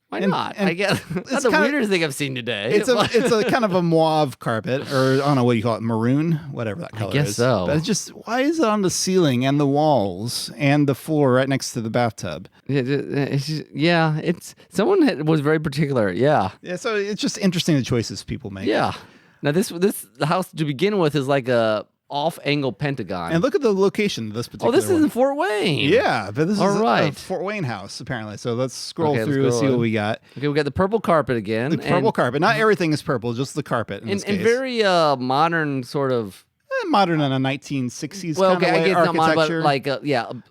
Why not? I guess that's the weirdest thing I've seen today. It's a kind of a mauve carpet, or I don't know what you call it, maroon, whatever that color is. I guess so. But it's just, why is it on the ceiling and the walls and the floor right next to the bathtub? It's someone was very particular. Yeah. Yeah. So it's just interesting the choices people make. Yeah. Now the house to begin with is like a off-angle pentagon. And look at the location of this particular this is in Fort Wayne. Yeah, but this is a Fort Wayne house, apparently. So let's scroll through and see what we got. Okay, we got the purple carpet again. The purple carpet. Not everything is purple, just the carpet in this case. And very modern sort of... modern in a 1960s well, kind of way, not architecture. Modern, but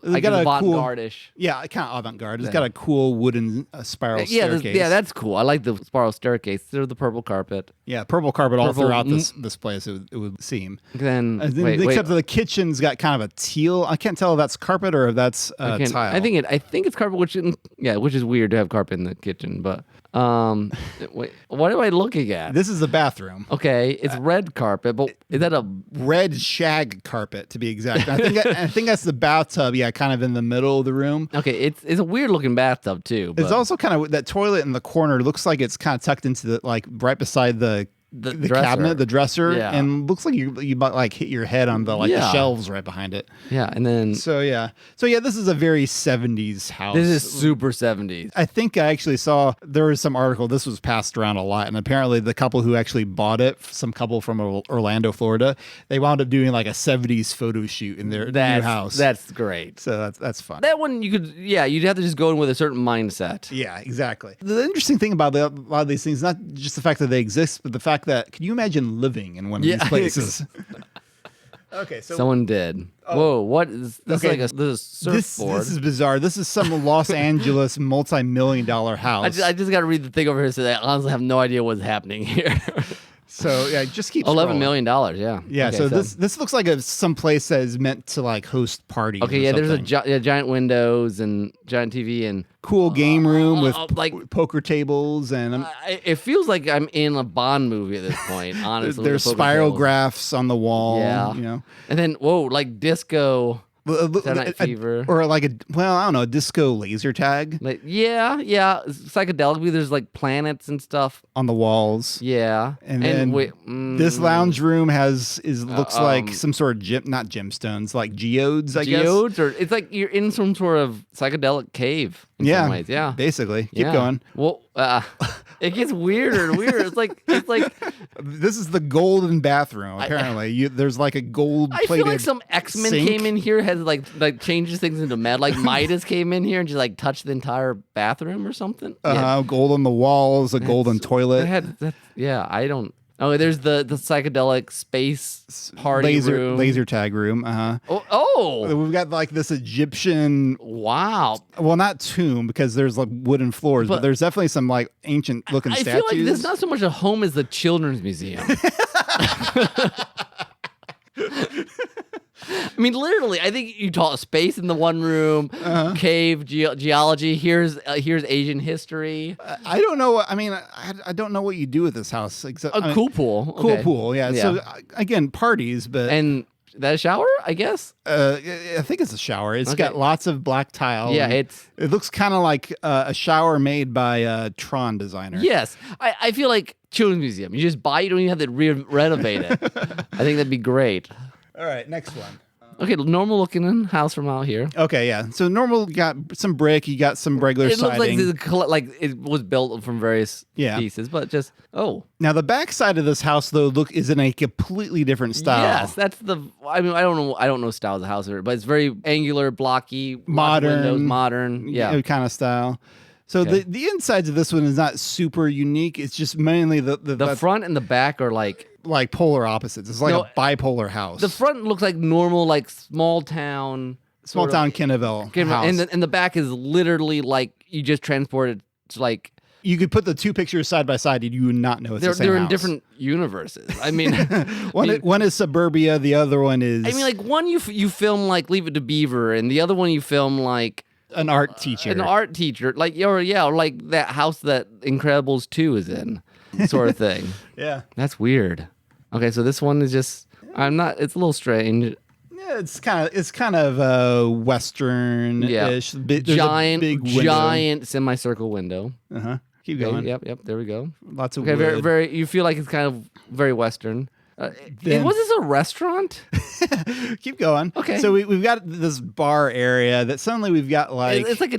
like avant-garde-ish. Yeah, kind of avant-garde. It's got a cool wooden spiral staircase. Yeah, that's cool. I like the spiral staircase. There's the purple carpet. Yeah, purple carpet all throughout this place, it would seem. Then except that the kitchen's got kind of a teal. I can't tell if that's carpet or if that's tile. I think it's carpet, which is weird to have carpet in the kitchen, but... wait, what am I looking at? This is the bathroom. Okay, it's red carpet, but is that a red shag carpet to be exact? I think that's the bathtub. Yeah, kind of in the middle of the room. Okay, it's a weird looking bathtub too. It's also kind of that toilet in the corner. Looks like it's kind of tucked into the right beside the cabinet, the dresser, and looks like you like hit your head on the the shelves right behind it. Yeah, and then so this is a very 70s house. This is super 70s. I think I actually saw there was some article. This was passed around a lot, and apparently the couple who actually bought it, some couple from Orlando, Florida, they wound up doing like a 70s photo shoot in their new house. That's great. So that's fun. That one you'd have to just go in with a certain mindset. Yeah, exactly. The interesting thing about a lot of these things is not just the fact that they exist, but the fact that, can you imagine living in one of these places? Okay, so someone did. Whoa, what is this? Okay, this is surfboard. This is bizarre. This is some Los Angeles multi-million-dollar house. I just got to read the thing over here, so I honestly have no idea what's happening here. So yeah, just keep $11 million. Yeah. Yeah. Okay, so this looks like some place that is meant to like host parties. Okay. Yeah. There's giant windows and giant TV and cool game room with like poker tables and. It feels like I'm in a Bond movie at this point. Honestly, there's spiral graphs on the wall. Yeah. You know. And then like disco. Night Fever. Or like I don't know, a disco laser tag. Like, yeah, psychedelically. There's like planets and stuff on the walls. Yeah, and then this lounge room looks like some sort of not gemstones, like geodes. I guess geodes, or it's like you're in some sort of psychedelic cave. In some ways. Yeah, basically. Keep going. Well, it gets weirder and weirder. It's like this is the golden bathroom. Apparently, there's like a gold. I feel like some X-Men came in here, has like changes things into metal. Like Midas came in here and just like touched the entire bathroom or something. Gold on the walls, a golden toilet. I don't. Oh, there's the psychedelic space party room. Laser tag room. Oh, we've got like this Egyptian. Wow. Well, not tomb because there's like wooden floors, but there's definitely some like ancient looking statues. I feel like this is not so much a home as the Children's Museum. I mean, literally, I think you taught space in the one room, cave geology. Here's Asian history. I don't know. I mean, I don't know what you do with this house. Except A cool pool. Cool Okay. pool. Yeah. So again, parties, but And that a shower, I guess. I think it's a shower. It's got lots of black tile. Yeah, it looks kind of like a shower made by a Tron designer. Yes, I feel like Children's Museum. You just buy. You don't even have to renovate it. I think that'd be great. All right, next one. Okay, normal looking house from out here. Okay, yeah. So normal, you got some brick, you got some regular It looks siding. like it was built from various pieces, but just Now the back side of this house though is in a completely different style. Yes, that's the. I mean, I don't know styles of house, but it's very angular, blocky, modern, windows, modern, kind of style. So the insides of this one is not super unique. It's just mainly the front and the back are like polar opposites. It's like a bipolar house. The front looks like normal, like small town Kenneville house. And the back is literally like you just transported to like. You could put the two pictures side by side, and you would not know it's the same They're house. in different universes. I mean, one is suburbia, the other one is. I mean, like one you film like Leave It to Beaver, and the other one you film like an art teacher, like or like that house that Incredibles 2 is in, sort of thing. Yeah, that's weird. Okay, so this one is just it's a little strange. Yeah, it's kind of Western-ish. Giant semicircle window. Keep going. Yep. There we go. Lots of wood. very. You feel like it's kind of very Western. Was this a restaurant? Keep going. Okay. So we've got this bar area that suddenly we've got like it's like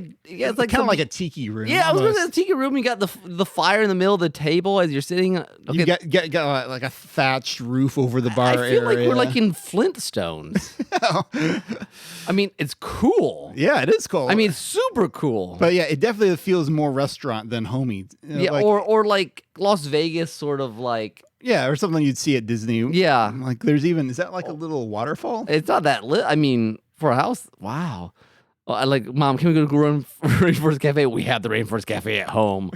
kind of like a tiki room. Yeah, almost. I was going to say a tiki room. You got the fire in the middle of the table as you're sitting. Okay. You got like a thatched roof over the bar area. I feel like we're like in Flintstones. I mean, it's cool. Yeah, it is cool. I mean, it's super cool. But yeah, it definitely feels more restaurant than homey. Or like Las Vegas, sort of like. Yeah, or something you'd see at Disney. Yeah. Like is that like a little waterfall? It's not that lit. I mean, for a house, wow. I like, Mom, can we go to Rainforest Cafe? We have the Rainforest Cafe at home.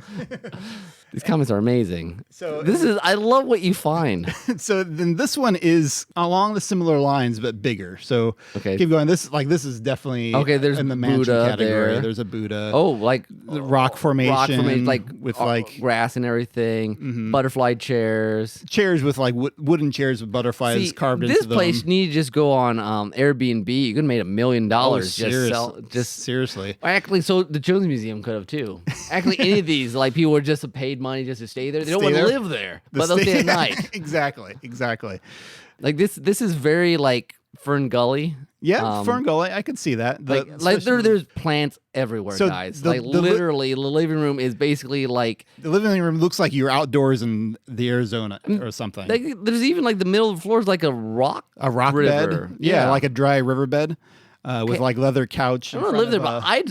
These comments are amazing. So I love what you find. So then this one is along the similar lines, but bigger. So keep going. This is definitely there's in the mansion Buddha category. there. There's a Buddha. Oh, like the rock formation, like with like grass and everything. Butterfly chairs with like wooden chairs with butterflies carved into them. This place need to just go on Airbnb. You could have made $1 million. Seriously. Actually, so the Children's Museum could have too. Actually, any of these, like people would just have paid money just to stay there. They don't want to live there, but they'll stay at night. Exactly. Like this is very like Fern Gully. Yeah, Fern Gully. I could see that. There's plants everywhere, guys. Literally, the living room is basically like the living room looks like you're outdoors in the Arizona or something. There's even like the middle of the floor is like a rock river. Bed. Yeah, like a dry riverbed with like leather couch. I don't live there, but I'd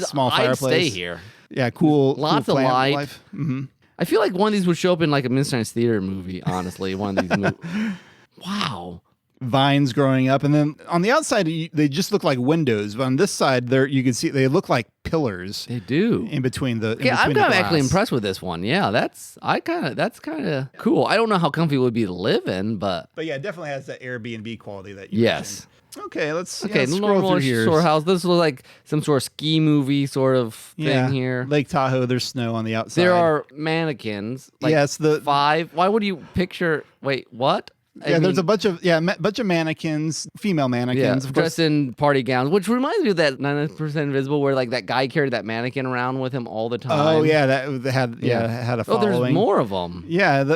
stay here. Yeah, cool. Lots of light. Mm-hmm. I feel like one of these would show up in like a Midnight Theater movie. Honestly, one of these movies. Wow. Vines growing up, and then on the outside they just look like windows, but on this side you can see they look like pillars. They do in between the. Yeah, I'm kind of actually impressed with this one. Yeah, that's kind of cool. I don't know how comfy it would be to live in, but yeah, it definitely has that Airbnb quality that you yes. mentioned. Okay, let's scroll through here. Sort of house. This looks like some sort of ski movie sort of thing here. Lake Tahoe. There's snow on the outside. There are mannequins. Like yes, the 5. Why would you picture? Wait, what? There's a bunch of mannequins, female mannequins, of dressed in party gowns, which reminds me of that 90% Invisible, where like that guy carried that mannequin around with him all the time. Oh yeah, that had a following. Oh, there's more of them. Yeah,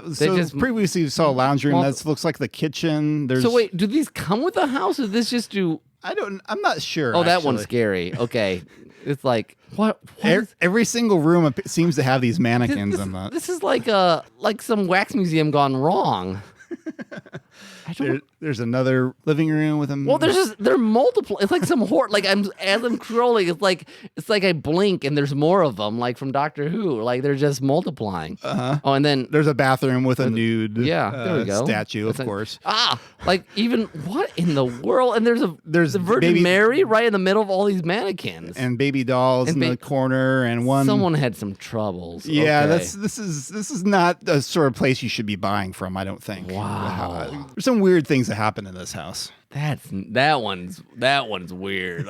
previously you saw a lounge room that looks like the kitchen. So wait, do these come with the house, or this just do? I'm not sure. Oh, that one's scary. Okay. It's like what every single room seems to have these mannequins in that. This is like some wax museum gone wrong. There's another living room with them. Well, they're multiple. It's like some horror. Like as I'm scrolling, it's like I blink and there's more of them, like from Doctor Who. Like they're just multiplying. Oh, and then there's a bathroom with a nude. There we go. Statue, of course. Like even what in the world? And there's the Virgin Mary right in the middle of all these mannequins and baby dolls in the corner, and someone had some troubles. Yeah, okay. This is not a sort of place you should be buying from. I don't think. Wow. There's some weird things that to happen in this house. That one's weird.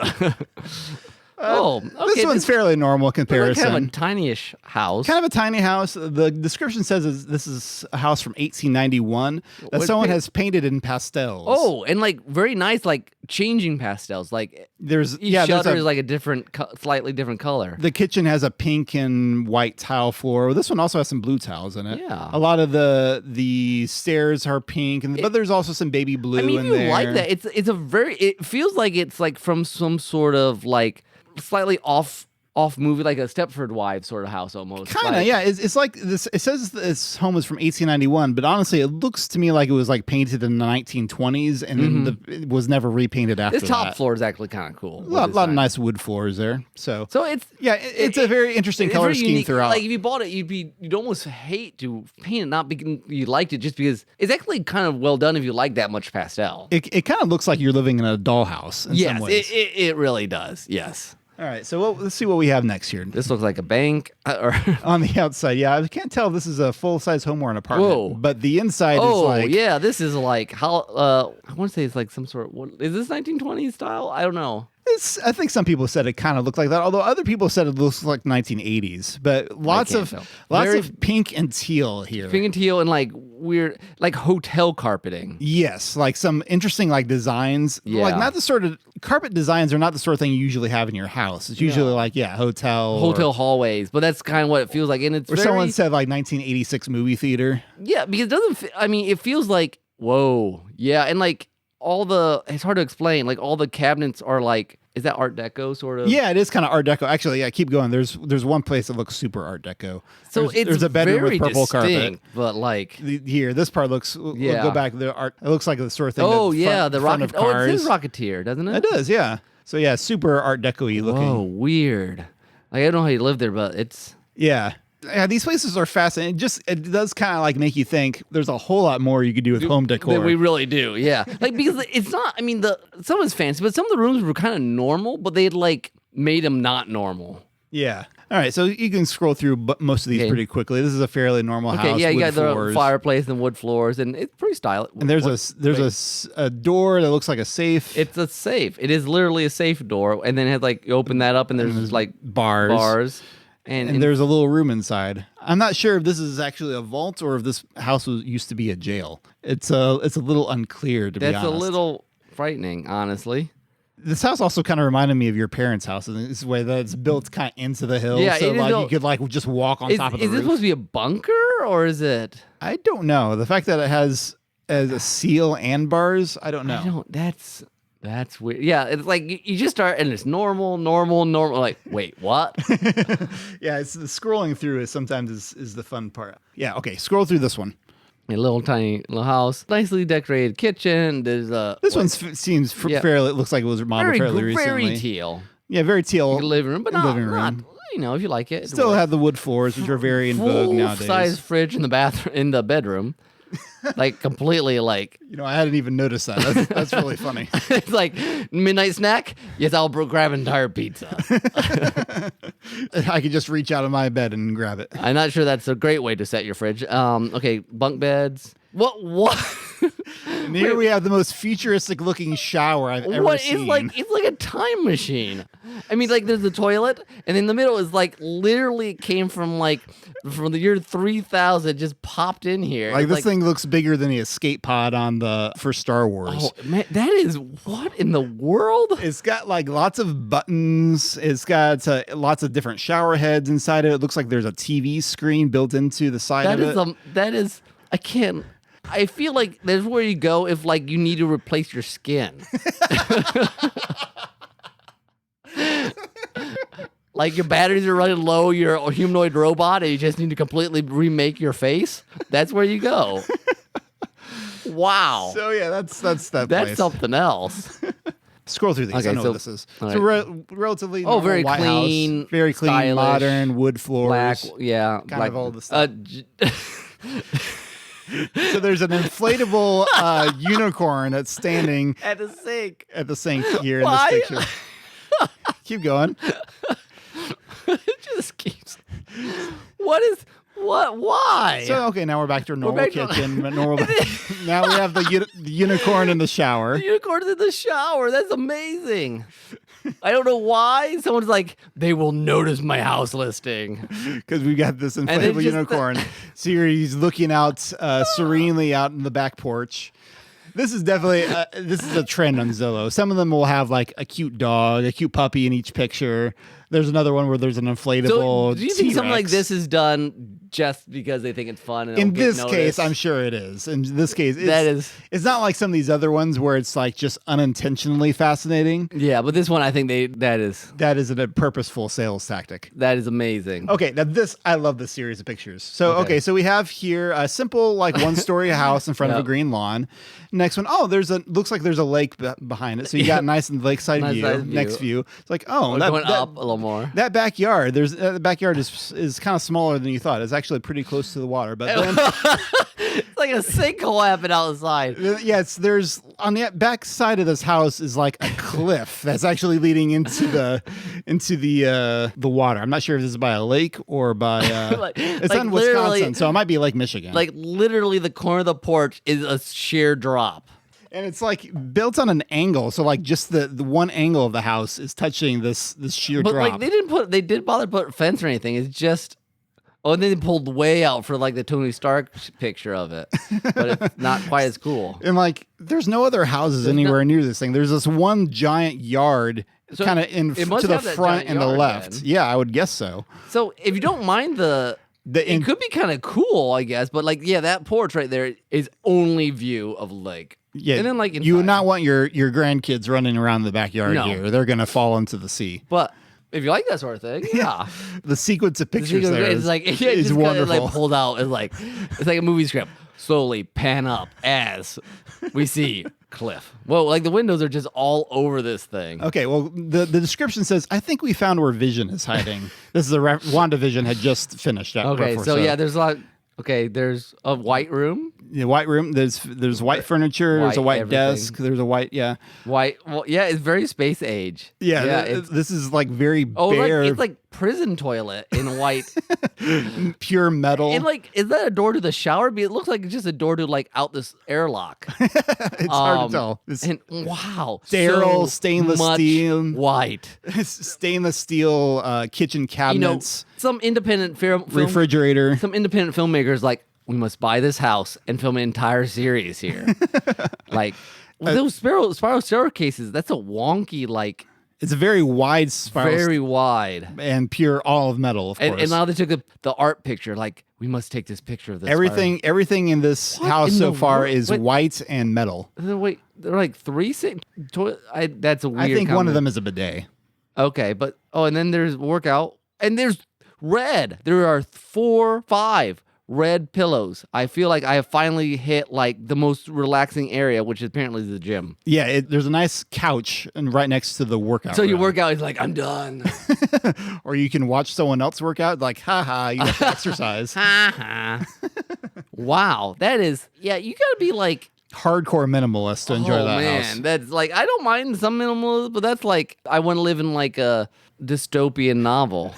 Okay. This one's fairly normal comparison. Kind of a tiny-ish house. Kind of a tiny house. The description says this is a house from 1891 that someone has painted in pastels. Oh, and like very nice, like changing pastels. Like each shutter is like a different, slightly different color. The kitchen has a pink and white tile floor. This one also has some blue tiles in it. Yeah. A lot of the stairs are pink, but there's also some baby blue in there. Like that. It feels like it's like from some sort of like slightly off movie, like a Stepford Wives sort of house almost. Kind of, yeah. It's like this. It says this home was from 1891, but honestly, it looks to me like it was like painted in the 1920s, and then it was never repainted after that. This top floor is actually kind of cool. A lot of nice wood floors there. So it's a very interesting color scheme unique. throughout. Like if you bought it, you'd almost hate to paint it, not because you liked it, just because it's actually kind of well done if you like that much pastel. It kind of looks like you're living in a dollhouse in some ways. It really does. Yes. All right, so let's see what we have next here. This looks like a bank. On the outside, yeah. I can't tell if this is a full-size home or an apartment. Whoa. But the inside is like... Oh, yeah, this is like... how. I want to say it's like some sort of... Is this 1920s style? I don't know. I think some people said it kind of looked like that, although other people said it looks like 1980s. But lots of pink and teal here. Pink and teal and like weird, like hotel carpeting. Yes, like some interesting like designs. Yeah. Like not the sort of carpet designs are not the sort of thing you usually have in your house. It's usually like hotel hallways. But that's kind of what it feels like, and it's someone said like 1986 movie theater. Yeah, because it doesn't. It feels like whoa. Yeah, and like. It's hard to explain. Like all the cabinets are like, is that Art Deco sort of? Yeah, it is kind of Art Deco. Actually, yeah, keep going. There's one place that looks super Art Deco. So there's a bedroom very with purple distinct, carpet. But like this part looks. We'll go back. The art. It looks like the sort of thing. The rocket. Oh, it says Rocketeer, doesn't it? It does. Yeah. So yeah, super Art Deco-y looking. Oh, weird. Like I don't know how you live there, but it's yeah. Yeah, these places are fascinating. It does kind of like make you think there's a whole lot more you could do with home decor. We really do, yeah. Like because it's not. I mean, some is fancy, but some of the rooms were kind of normal, but they'd like made them not normal. Yeah. All right, so you can scroll through most of these pretty quickly. This is a fairly normal house. Okay, yeah, you got floors. the fireplace and wood floors, and it's pretty stylish. And there's a door that looks like a safe. It's a safe. It is literally a safe door, and then it has like you open that up, and there's like bars. And there's a little room inside. I'm not sure if this is actually a vault or if this house used to be a jail. It's a little unclear, to be honest. That's a little frightening, honestly. This house also kind of reminded me of your parents' house in this way that it's built kind of into the hill. Yeah, so you could like just walk on top of the roof. Is this supposed to be a bunker or is it? I don't know. The fact that it has as a seal and bars, I don't know. That's weird. Yeah, it's like you just start and it's normal. Like, wait, what? Yeah, it's the scrolling through it sometimes is the fun part. Yeah, okay, scroll through this one. A little tiny little house, nicely decorated kitchen. There's seems fairly. It looks like it was modeled fairly recently. Very teal. Yeah, very teal. Living room, but not if you like it. Still have the wood floors, which are very in vogue nowadays. Full-size fridge in the bedroom. Like completely like I hadn't even noticed that. That's really funny. It's like midnight snack. Yes, I'll grab an entire pizza. I could just reach out of my bed and grab it. I'm not sure that's a great way to set your fridge. Okay, bunk beds. What? And here we have the most futuristic looking shower I've ever seen. It's like a time machine. I mean, like there's the toilet, and in the middle is like literally it came from the year 3000, just popped in here. Like this thing looks bigger than the escape pod for Star Wars. Oh man, that is what in the world? It's got like lots of buttons. It's got lots of different shower heads inside it. It looks like there's a TV screen built into the side of it. That is I can't. I feel like that's where you go if like you need to replace your skin. Like your batteries are running low, you're a humanoid robot, and you just need to completely remake your face. That's where you go. Wow. So yeah, that's that That's place. something else. Scroll through these. Okay, I know what this is. Right. So relatively normal very white clean, house, very clean, stylish, modern wood floors. Black, yeah. Kind of all the stuff. So there's an inflatable unicorn that's standing at the sink. At the sink here in this picture. Keep going. It just keeps. What is What? Why? So okay, now we're back to a normal back to- kitchen. Now we have the unicorn in the shower. The unicorn's in the shower. That's amazing. I don't know why. Someone's like, they will notice my house listing. Because we got this then inflatable just unicorn. So he's looking out serenely out in the back porch. This is definitely this is a trend on Zillow. Some of them will have like a cute dog, a cute puppy in each picture. There's another one where there's an inflatable. So do you think T-Rex. something like this is done just because they think it's fun? And In it'll get this noticed? case, I'm sure it is. In this case, it's not like some of these other ones where it's like just unintentionally fascinating. Yeah, but this one, I think that is a purposeful sales tactic. that is amazing. Okay, now I love this series of pictures. So, okay, so we have here a simple, like, one-story house in front of a green lawn. Next one, looks like there's a lake behind it. So you got a nice lakeside Nice view. side view. Next view, it's like, We're going up a little more. that backyard. The backyard is kind of smaller than you thought. It's actually pretty close to the water, but then It's like a sinkhole happened outside. yeah, there's on the back side of this house is like a cliff that's actually leading into the water. I'm not sure if this is by a lake or by it's like in literally- Wisconsin, so it might be Lake Michigan. Like literally, the corner of the porch is a sheer drop. And it's like built on an angle, so like just the one angle of the house is touching this sheer But drop. like they didn't bother to put a fence or anything. It's just and then they pulled way out for like the Tony Stark picture of it, but it's not quite as cool. And like, there's no other houses anywhere near this thing. There's this one giant yard, So kind of it must to the have that front giant and the yard left. then. Yeah, I would guess so. So if you don't mind it could be kind of cool, I guess. But like, yeah, that porch right there is only view of lake. Yeah, and then like you would inside. not want your grandkids running around the backyard No. here. They're gonna fall into the sea. But if you like that sort of thing, yeah. The sequence of pictures It's there is, like is just kinda, wonderful. like pulled out. It's like a movie script. Slowly pan up as we see cliff. Well, like the windows are just all over this thing. Okay, well, the description says, "I think we found where Vision is hiding." This is WandaVision had just finished. That Okay, before, so yeah, there's a lot. Okay, there's a white room. the white room. There's white furniture. There's a White white everything. desk. There's a white White. Well, yeah, it's very space age. It's this is like very like bare, it's like prison toilet in white. pure metal. And like, is that a door to the shower? It looks like it's just a door to like out this airlock. It's hard to tell. This And wow, sterile so stainless much steel. white. stainless steel kitchen You know, cabinets, some independent film refrigerator. some independent filmmakers like, we must buy this house and film an entire series here. Like those spiral staircases, that's a wonky, like It's a very wide spiral, very wide. and pure all of metal, of course. And now they took the art picture, like, we must take this picture of this. Everything in this What house in so the far world? is Wait. white and metal. Wait, they're like that's a weird I think one of comment. them is a bidet. Okay, but and then there's workout, and there's red. There are 5 red pillows. I feel like I have finally hit like the most relaxing area, which apparently is the gym. Yeah, there's a nice couch and right next to the workout. So you room. work out, it's like, I'm done. Or you can watch someone else work out. Like, haha, you have to exercise. Wow, that is, yeah, you gotta be like, Hardcore minimalist to enjoy that man, house. that's like, I don't mind some minimalism, but that's like, I want to live in like a dystopian novel.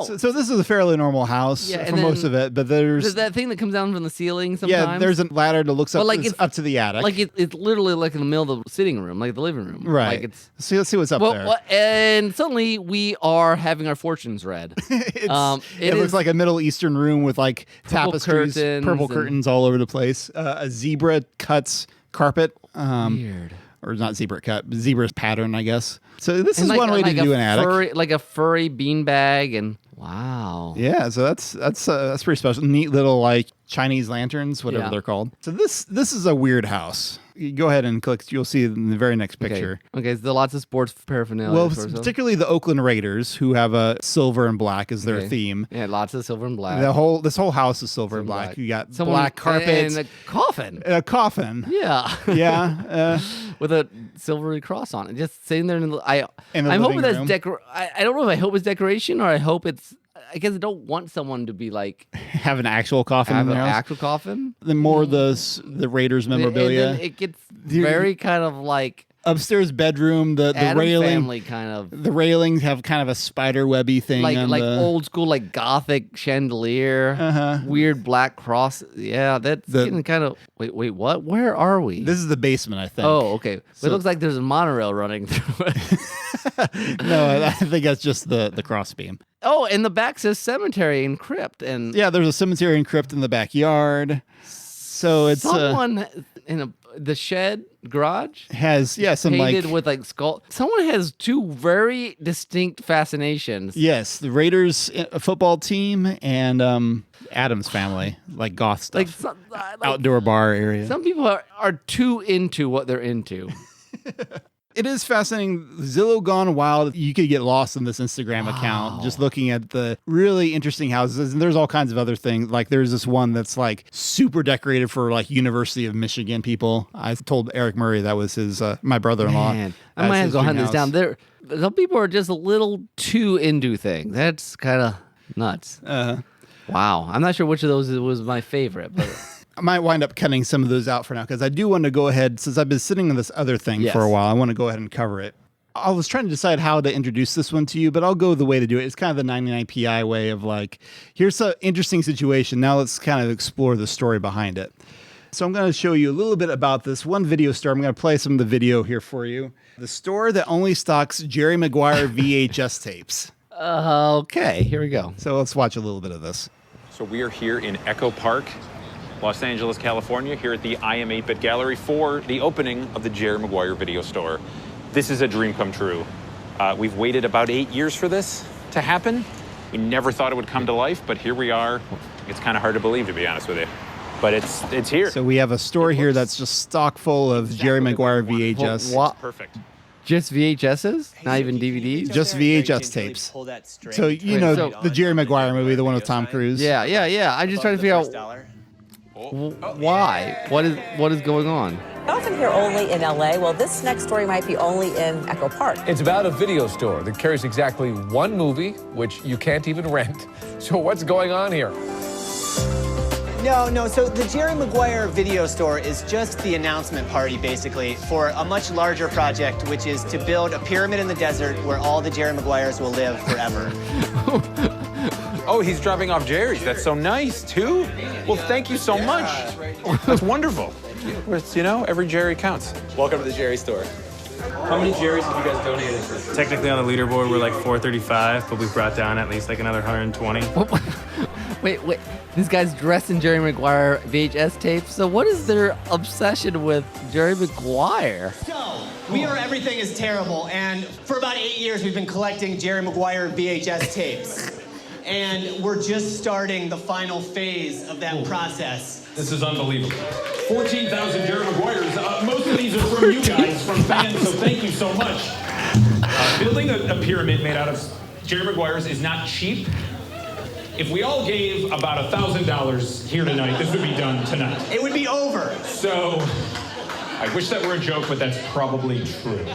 So this is a fairly normal house Yeah, and for most then of it, but there's that thing that comes down from the ceiling sometimes. yeah, there's a ladder that looks up, But, like, it's it's- up to the attic. like it's literally like in the middle of the sitting room, like the living room. right. Like it's So let's see what's up there. And suddenly we are having our fortunes read. It looks like a Middle Eastern room with like tapestries, curtains purple and- curtains all over the place. A zebra cuts carpet. Weird. Or not zebra cut, but zebra's pattern, I guess. So this is And one way to do an attic. like a furry beanbag, and wow. Yeah, so that's pretty special. Neat little like Chinese lanterns, whatever Yeah. they're called. So this is a weird house. You go ahead and click. You'll see it in the very next picture. Okay, so there are lots of sports paraphernalia. Well, sort of. particularly the Oakland Raiders, who have a silver and black as their Okay. theme. Yeah, lots of silver and black. This whole house is silver and black. You got Someone- black carpets and a coffin. and a coffin. Yeah. Yeah. With a silvery cross on it, just sitting there. In the I'm hoping living that's room. I don't know if I hope it's decoration or I hope it's. I guess I don't want someone to be like have an actual coffin have in an their house. actual coffin. Then more of the Raiders memorabilia. And then it gets very kind of like upstairs bedroom, the Addams railing, Family kind of. the railings have kind of a spider webby thing, Like on old school, like Gothic chandelier, weird black cross. Yeah, that's getting kind of. Wait, what? Where are we? This is the basement, I think. Oh, okay. So, it looks like there's a monorail running through it. No, I think that's just the crossbeam. Oh, and the back says cemetery and crypt, and Yeah, there's a cemetery and crypt in the backyard. So it's someone in the shed garage has some painted with like skull. Someone has two very distinct fascinations. Yes, the Raiders football team and Addams Family, like goth stuff, outdoor bar area. Some people are too into what they're into. It is fascinating. Zillow Gone Wild. You could get lost in this Instagram account just looking at the really interesting houses. And there's all kinds of other things. Like there's this one that's like super decorated for like University of Michigan people. I told Eric Murray that was his my brother-in-law. Man, I might have to go hunt this down. Some people are just a little too into things. That's kind of nuts. Wow. I'm not sure which of those was my favorite, but I might wind up cutting some of those out for now because I do want to go ahead, since I've been sitting on this other thing for a while, I want to go ahead and cover it. I was trying to decide how to introduce this one to you, but I'll go the way to do it. It's kind of the 99PI way of like, here's an interesting situation. Now let's kind of explore the story behind it. So I'm going to show you a little bit about this one video store. I'm going to play some of the video here for you. The store that only stocks Jerry Maguire VHS tapes. Okay, here we go. So let's watch a little bit of this. So we are here in Echo Park, Los Angeles, California, here at the I Am 8-Bit Gallery for the opening of the Jerry Maguire video store. This is a dream come true. We've waited about 8 years for this to happen. We never thought it would come to life, but here we are. It's kind of hard to believe, to be honest with you. But it's here. So we have a store here that's just stock full of Jerry Maguire VHS. What? Perfect. Just VHSs? Not even DVDs? Just VHS tapes. So, you know, the Jerry Maguire movie, the one with Tom Cruise. Yeah. I'm just trying to figure out why. What is going on? Often here only in LA. Well, this next story might be only in Echo Park. It's about a video store that carries exactly one movie, which you can't even rent. So what's going on here? No. So the Jerry Maguire video store is just the announcement party, basically, for a much larger project, which is to build a pyramid in the desert where all the Jerry Maguires will live forever. Oh, he's dropping off Jerry's. That's so nice, too. Well, thank you so much. That's wonderful. It's, every Jerry counts. Welcome to the Jerry store. How many Jerry's have you guys donated? Technically on the leaderboard, we're like 435, but we've brought down at least like another 120. Wait. This guy's dressed in Jerry Maguire VHS tapes. So what is their obsession with Jerry Maguire? So, we are Everything is Terrible, and for about 8 years we've been collecting Jerry Maguire VHS tapes. And we're just starting the final phase of that process. This is unbelievable. 14,000 Jerry Maguires. Most of these are from you guys, from fans, so thank you so much. Building a pyramid made out of Jerry Maguires is not cheap. If we all gave about $1,000 here tonight, this would be done tonight. It would be over. So, I wish that were a joke, but that's probably true.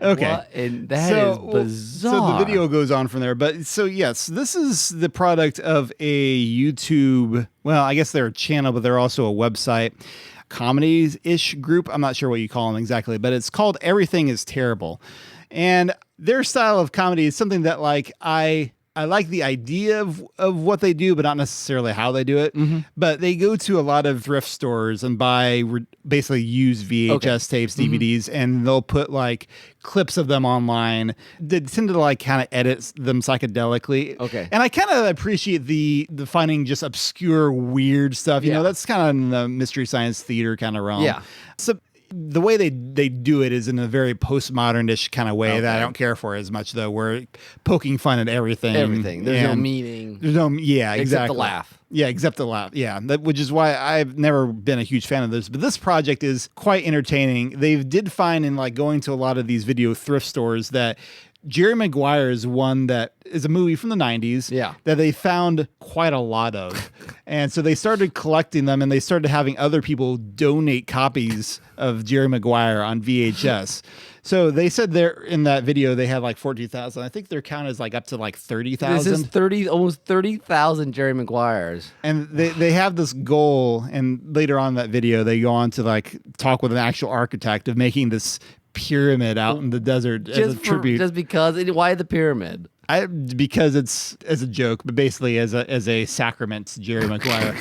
Okay. What? And that is bizarre. So the video goes on from there. But so, yes, this is the product of a YouTube, well, I guess they're a channel, but they're also a website, comedy-ish group. I'm not sure what you call them exactly, but it's called Everything is Terrible. And their style of comedy is something that, like, I like the idea of what they do, but not necessarily how they do it. Mm-hmm. But they go to a lot of thrift stores and buy basically used VHS tapes, DVDs, and they'll put like clips of them online. They tend to like kind of edit them psychedelically. Okay. And I kind of appreciate the finding just obscure, weird stuff. You know, that's kind of in the mystery science theater kind of realm. Yeah. So the way they do it is in a very postmodern-ish kind of way that I don't care for as much, though. We're poking fun at everything. There's no meaning. There's no, exactly. Except the laugh. Yeah, except the laugh. Yeah, which is why I've never been a huge fan of this. But this project is quite entertaining. They did find in like going to a lot of these video thrift stores that Jerry Maguire is one that is a movie from the 90s that they found quite a lot of. And so they started collecting them and they started having other people donate copies of Jerry Maguire on VHS. So they said there in that video they had like 14,000. I think their count is like up to like 30,000. This is almost 30,000 Jerry Maguires. And they have this goal, and later on in that video they go on to like talk with an actual architect of making this pyramid out in the desert as a tribute. Just because. Why the pyramid? Because it's as a joke, but basically as a sacrament to Jerry Maguire.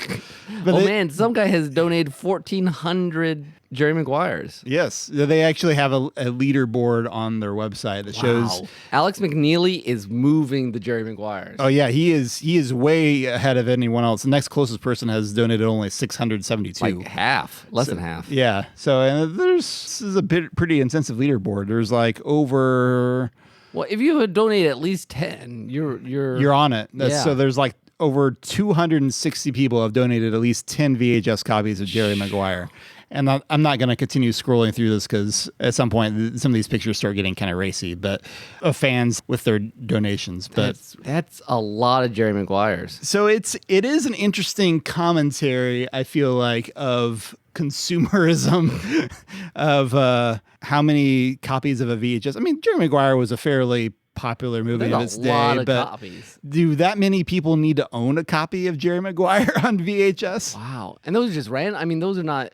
But man, some guy has donated 1,400 Jerry Maguires. Yes, they actually have a leaderboard on their website that shows. Alex McNeely is moving the Jerry Maguires. Oh yeah, he is way ahead of anyone else. The next closest person has donated only 672. Like half, less than half. Yeah. So this is a pretty intensive leaderboard. There's like over. Well, if you would donate at least 10, you're on it. So there's like over 260 people have donated at least 10 VHS copies of Jerry Maguire. And I'm not going to continue scrolling through this because at some point some of these pictures start getting kind of racy, but of fans with their donations. But that's a lot of Jerry Maguires. So it is an interesting commentary, I feel like, of consumerism, of how many copies of a VHS. I mean, Jerry Maguire was a fairly popular movie in its day, but copies. Do that many people need to own a copy of Jerry Maguire on VHS? Wow. And those are just random. I mean, those are not.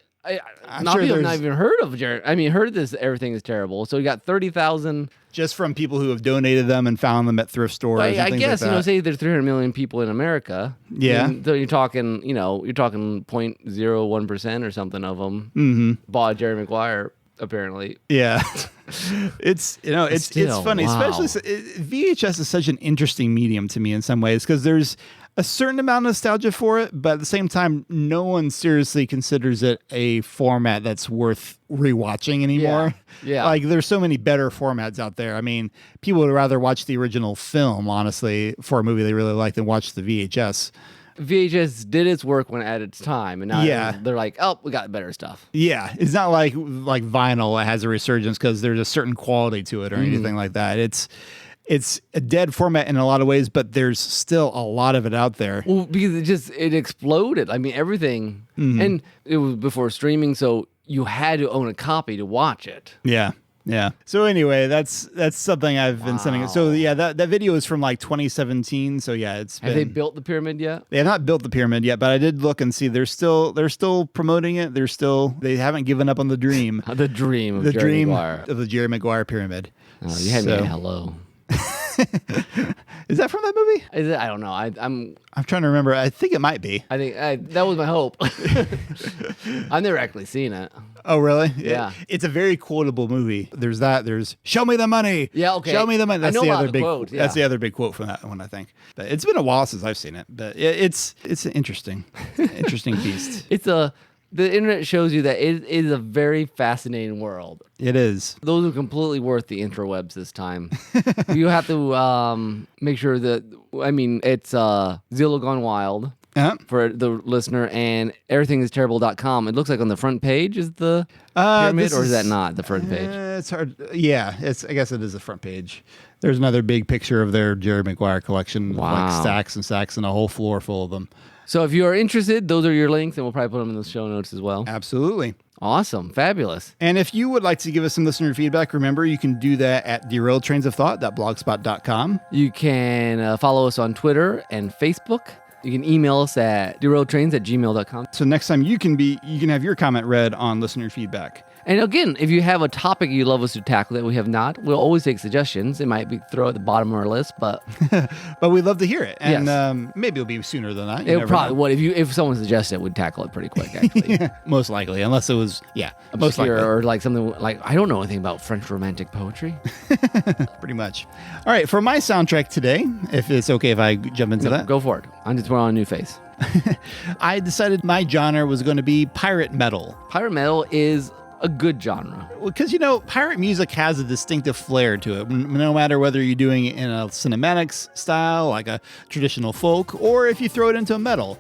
I'm not sure people have not even heard of Jerry. I mean, heard this. Everything is terrible. So you got 30,000 just from people who have donated them and found them at thrift stores. Well, and I things guess like that. say there's 300 million people in America. Yeah. So you're talking 0.01% or something of them bought Jerry Maguire. Apparently, yeah. It's funny, especially VHS is such an interesting medium to me in some ways because there's a certain amount of nostalgia for it, but at the same time, no one seriously considers it a format that's worth rewatching anymore. Yeah. Like there's so many better formats out there. I mean, people would rather watch the original film, honestly, for a movie they really like than watch the VHS. VHS did its work when at its time, and now they're like, oh, we got better stuff. Yeah, it's not like vinyl that has a resurgence because there's a certain quality to it or anything like that. It's a dead format in a lot of ways, but there's still a lot of it out there. Well, because it exploded. I mean, everything, and it was before streaming, so you had to own a copy to watch it. Yeah. Yeah. So anyway, that's something I've been sending. So yeah, that video is from like 2017. So yeah, Have they built the pyramid yet? They have not built the pyramid yet, but I did look and see they're still promoting it. They haven't given up on the dream. The dream of Jerry Maguire. Of the Jerry Maguire pyramid. Oh, you had me at hello. Is that from that movie? I don't know. I'm trying to remember. I think it might be. I think that was my hope. I've never actually seen it. Oh, really? Yeah. It's a very quotable movie. There's that. There's "Show me the money." Yeah. Okay. Show me the money. That's the other big quote. Yeah. That's the other big quote from that one, I think. But it's been a while since I've seen it. But it's an interesting beast. The internet shows you that it is a very fascinating world. It is. Those are completely worth the intrawebs this time. You have to make sure that, it's Zillow Gone Wild for the listener, and everythingisterrible.com. It looks like on the front page is the pyramid, or is that not the front page? It's hard. Yeah, I guess it is the front page. There's another big picture of their Jerry Maguire collection, like stacks and stacks and a whole floor full of them. So if you are interested, those are your links, and we'll probably put them in the show notes as well. Absolutely. Awesome. Fabulous. And if you would like to give us some listener feedback, remember you can do that at derailedtrainsofthought.blogspot.com. You can follow us on Twitter and Facebook. You can email us at derailedtrains@gmail.com. So next time you can have your comment read on listener feedback. And again, if you have a topic you'd love us to tackle that we have not, we'll always take suggestions. It might be throw at the bottom of our list, but but we'd love to hear it. And yes. Maybe it'll be sooner than that. It probably would. If someone suggested it, we'd tackle it pretty quick, actually. Most likely, unless it was, most likely. Or like something like, I don't know anything about French romantic poetry. Pretty much. All right, for my soundtrack today, if it's okay if I jump into that. Go for it. I'm just throwing on a new face. I decided my genre was going to be pirate metal. Pirate metal is a good genre. Because, pirate music has a distinctive flair to it. No matter whether you're doing it in a cinematics style, like a traditional folk, or if you throw it into a metal.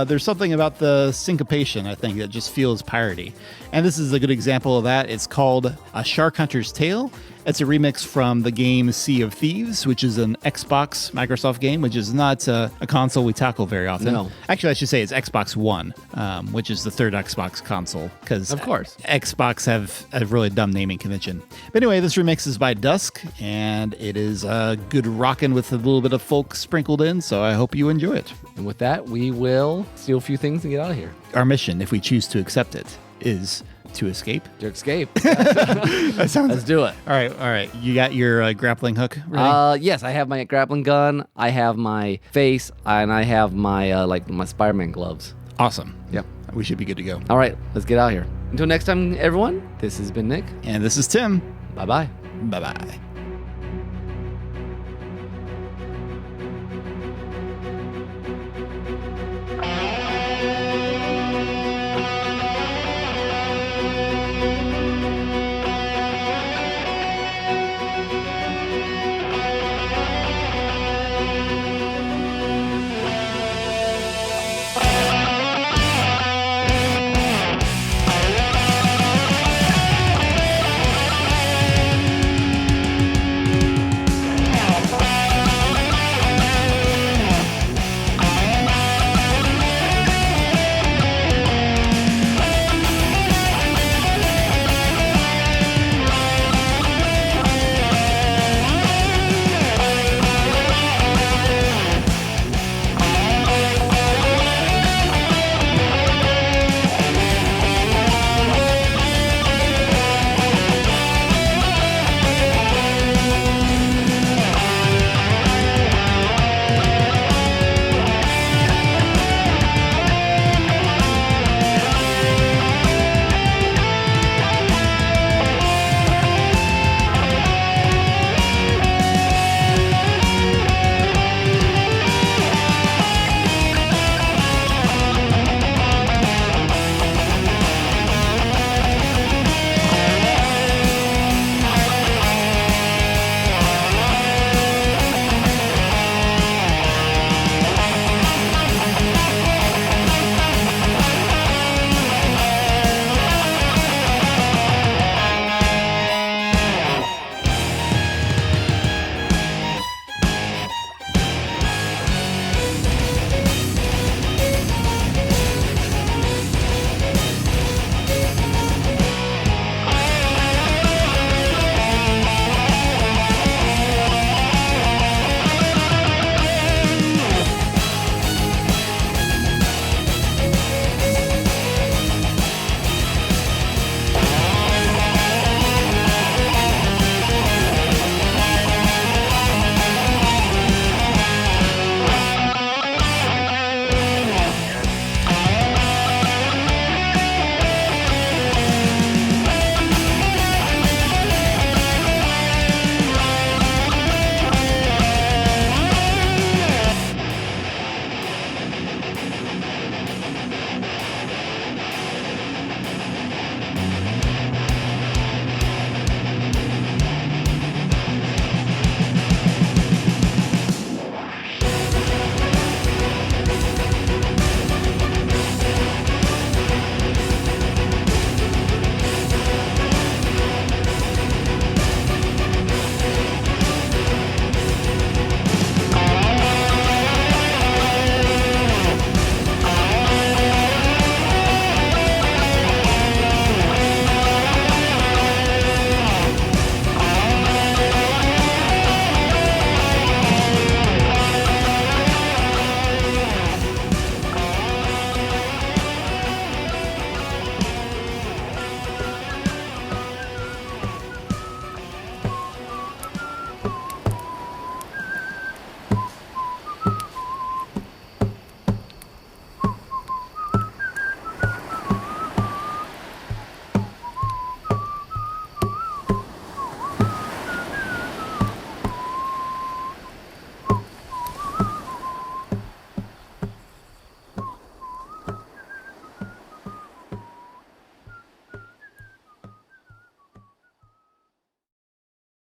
There's something about the syncopation, I think, that just feels piratey. And this is a good example of that. It's called A Shark Hunter's Tale. It's a remix from the game Sea of Thieves, which is an Xbox Microsoft game, which is not a console we tackle very often. No. Actually, I should say it's Xbox One, which is the third Xbox console. Because of course, Xbox have a really dumb naming convention. But anyway, this remix is by Dusk, and it is good rockin' with a little bit of folk sprinkled in. So I hope you enjoy it. And with that, we will steal a few things and get out of here. Our mission, if we choose to accept it, is To escape. To escape. That sounds. Let's do it. All right. You got your grappling hook ready? Yes, I have my grappling gun. I have my face, and I have my my Spider-Man gloves. Awesome. Yep. We should be good to go. All right, let's get out here. Until next time, everyone. This has been Nick. And this is Tim. Bye bye. Bye-bye.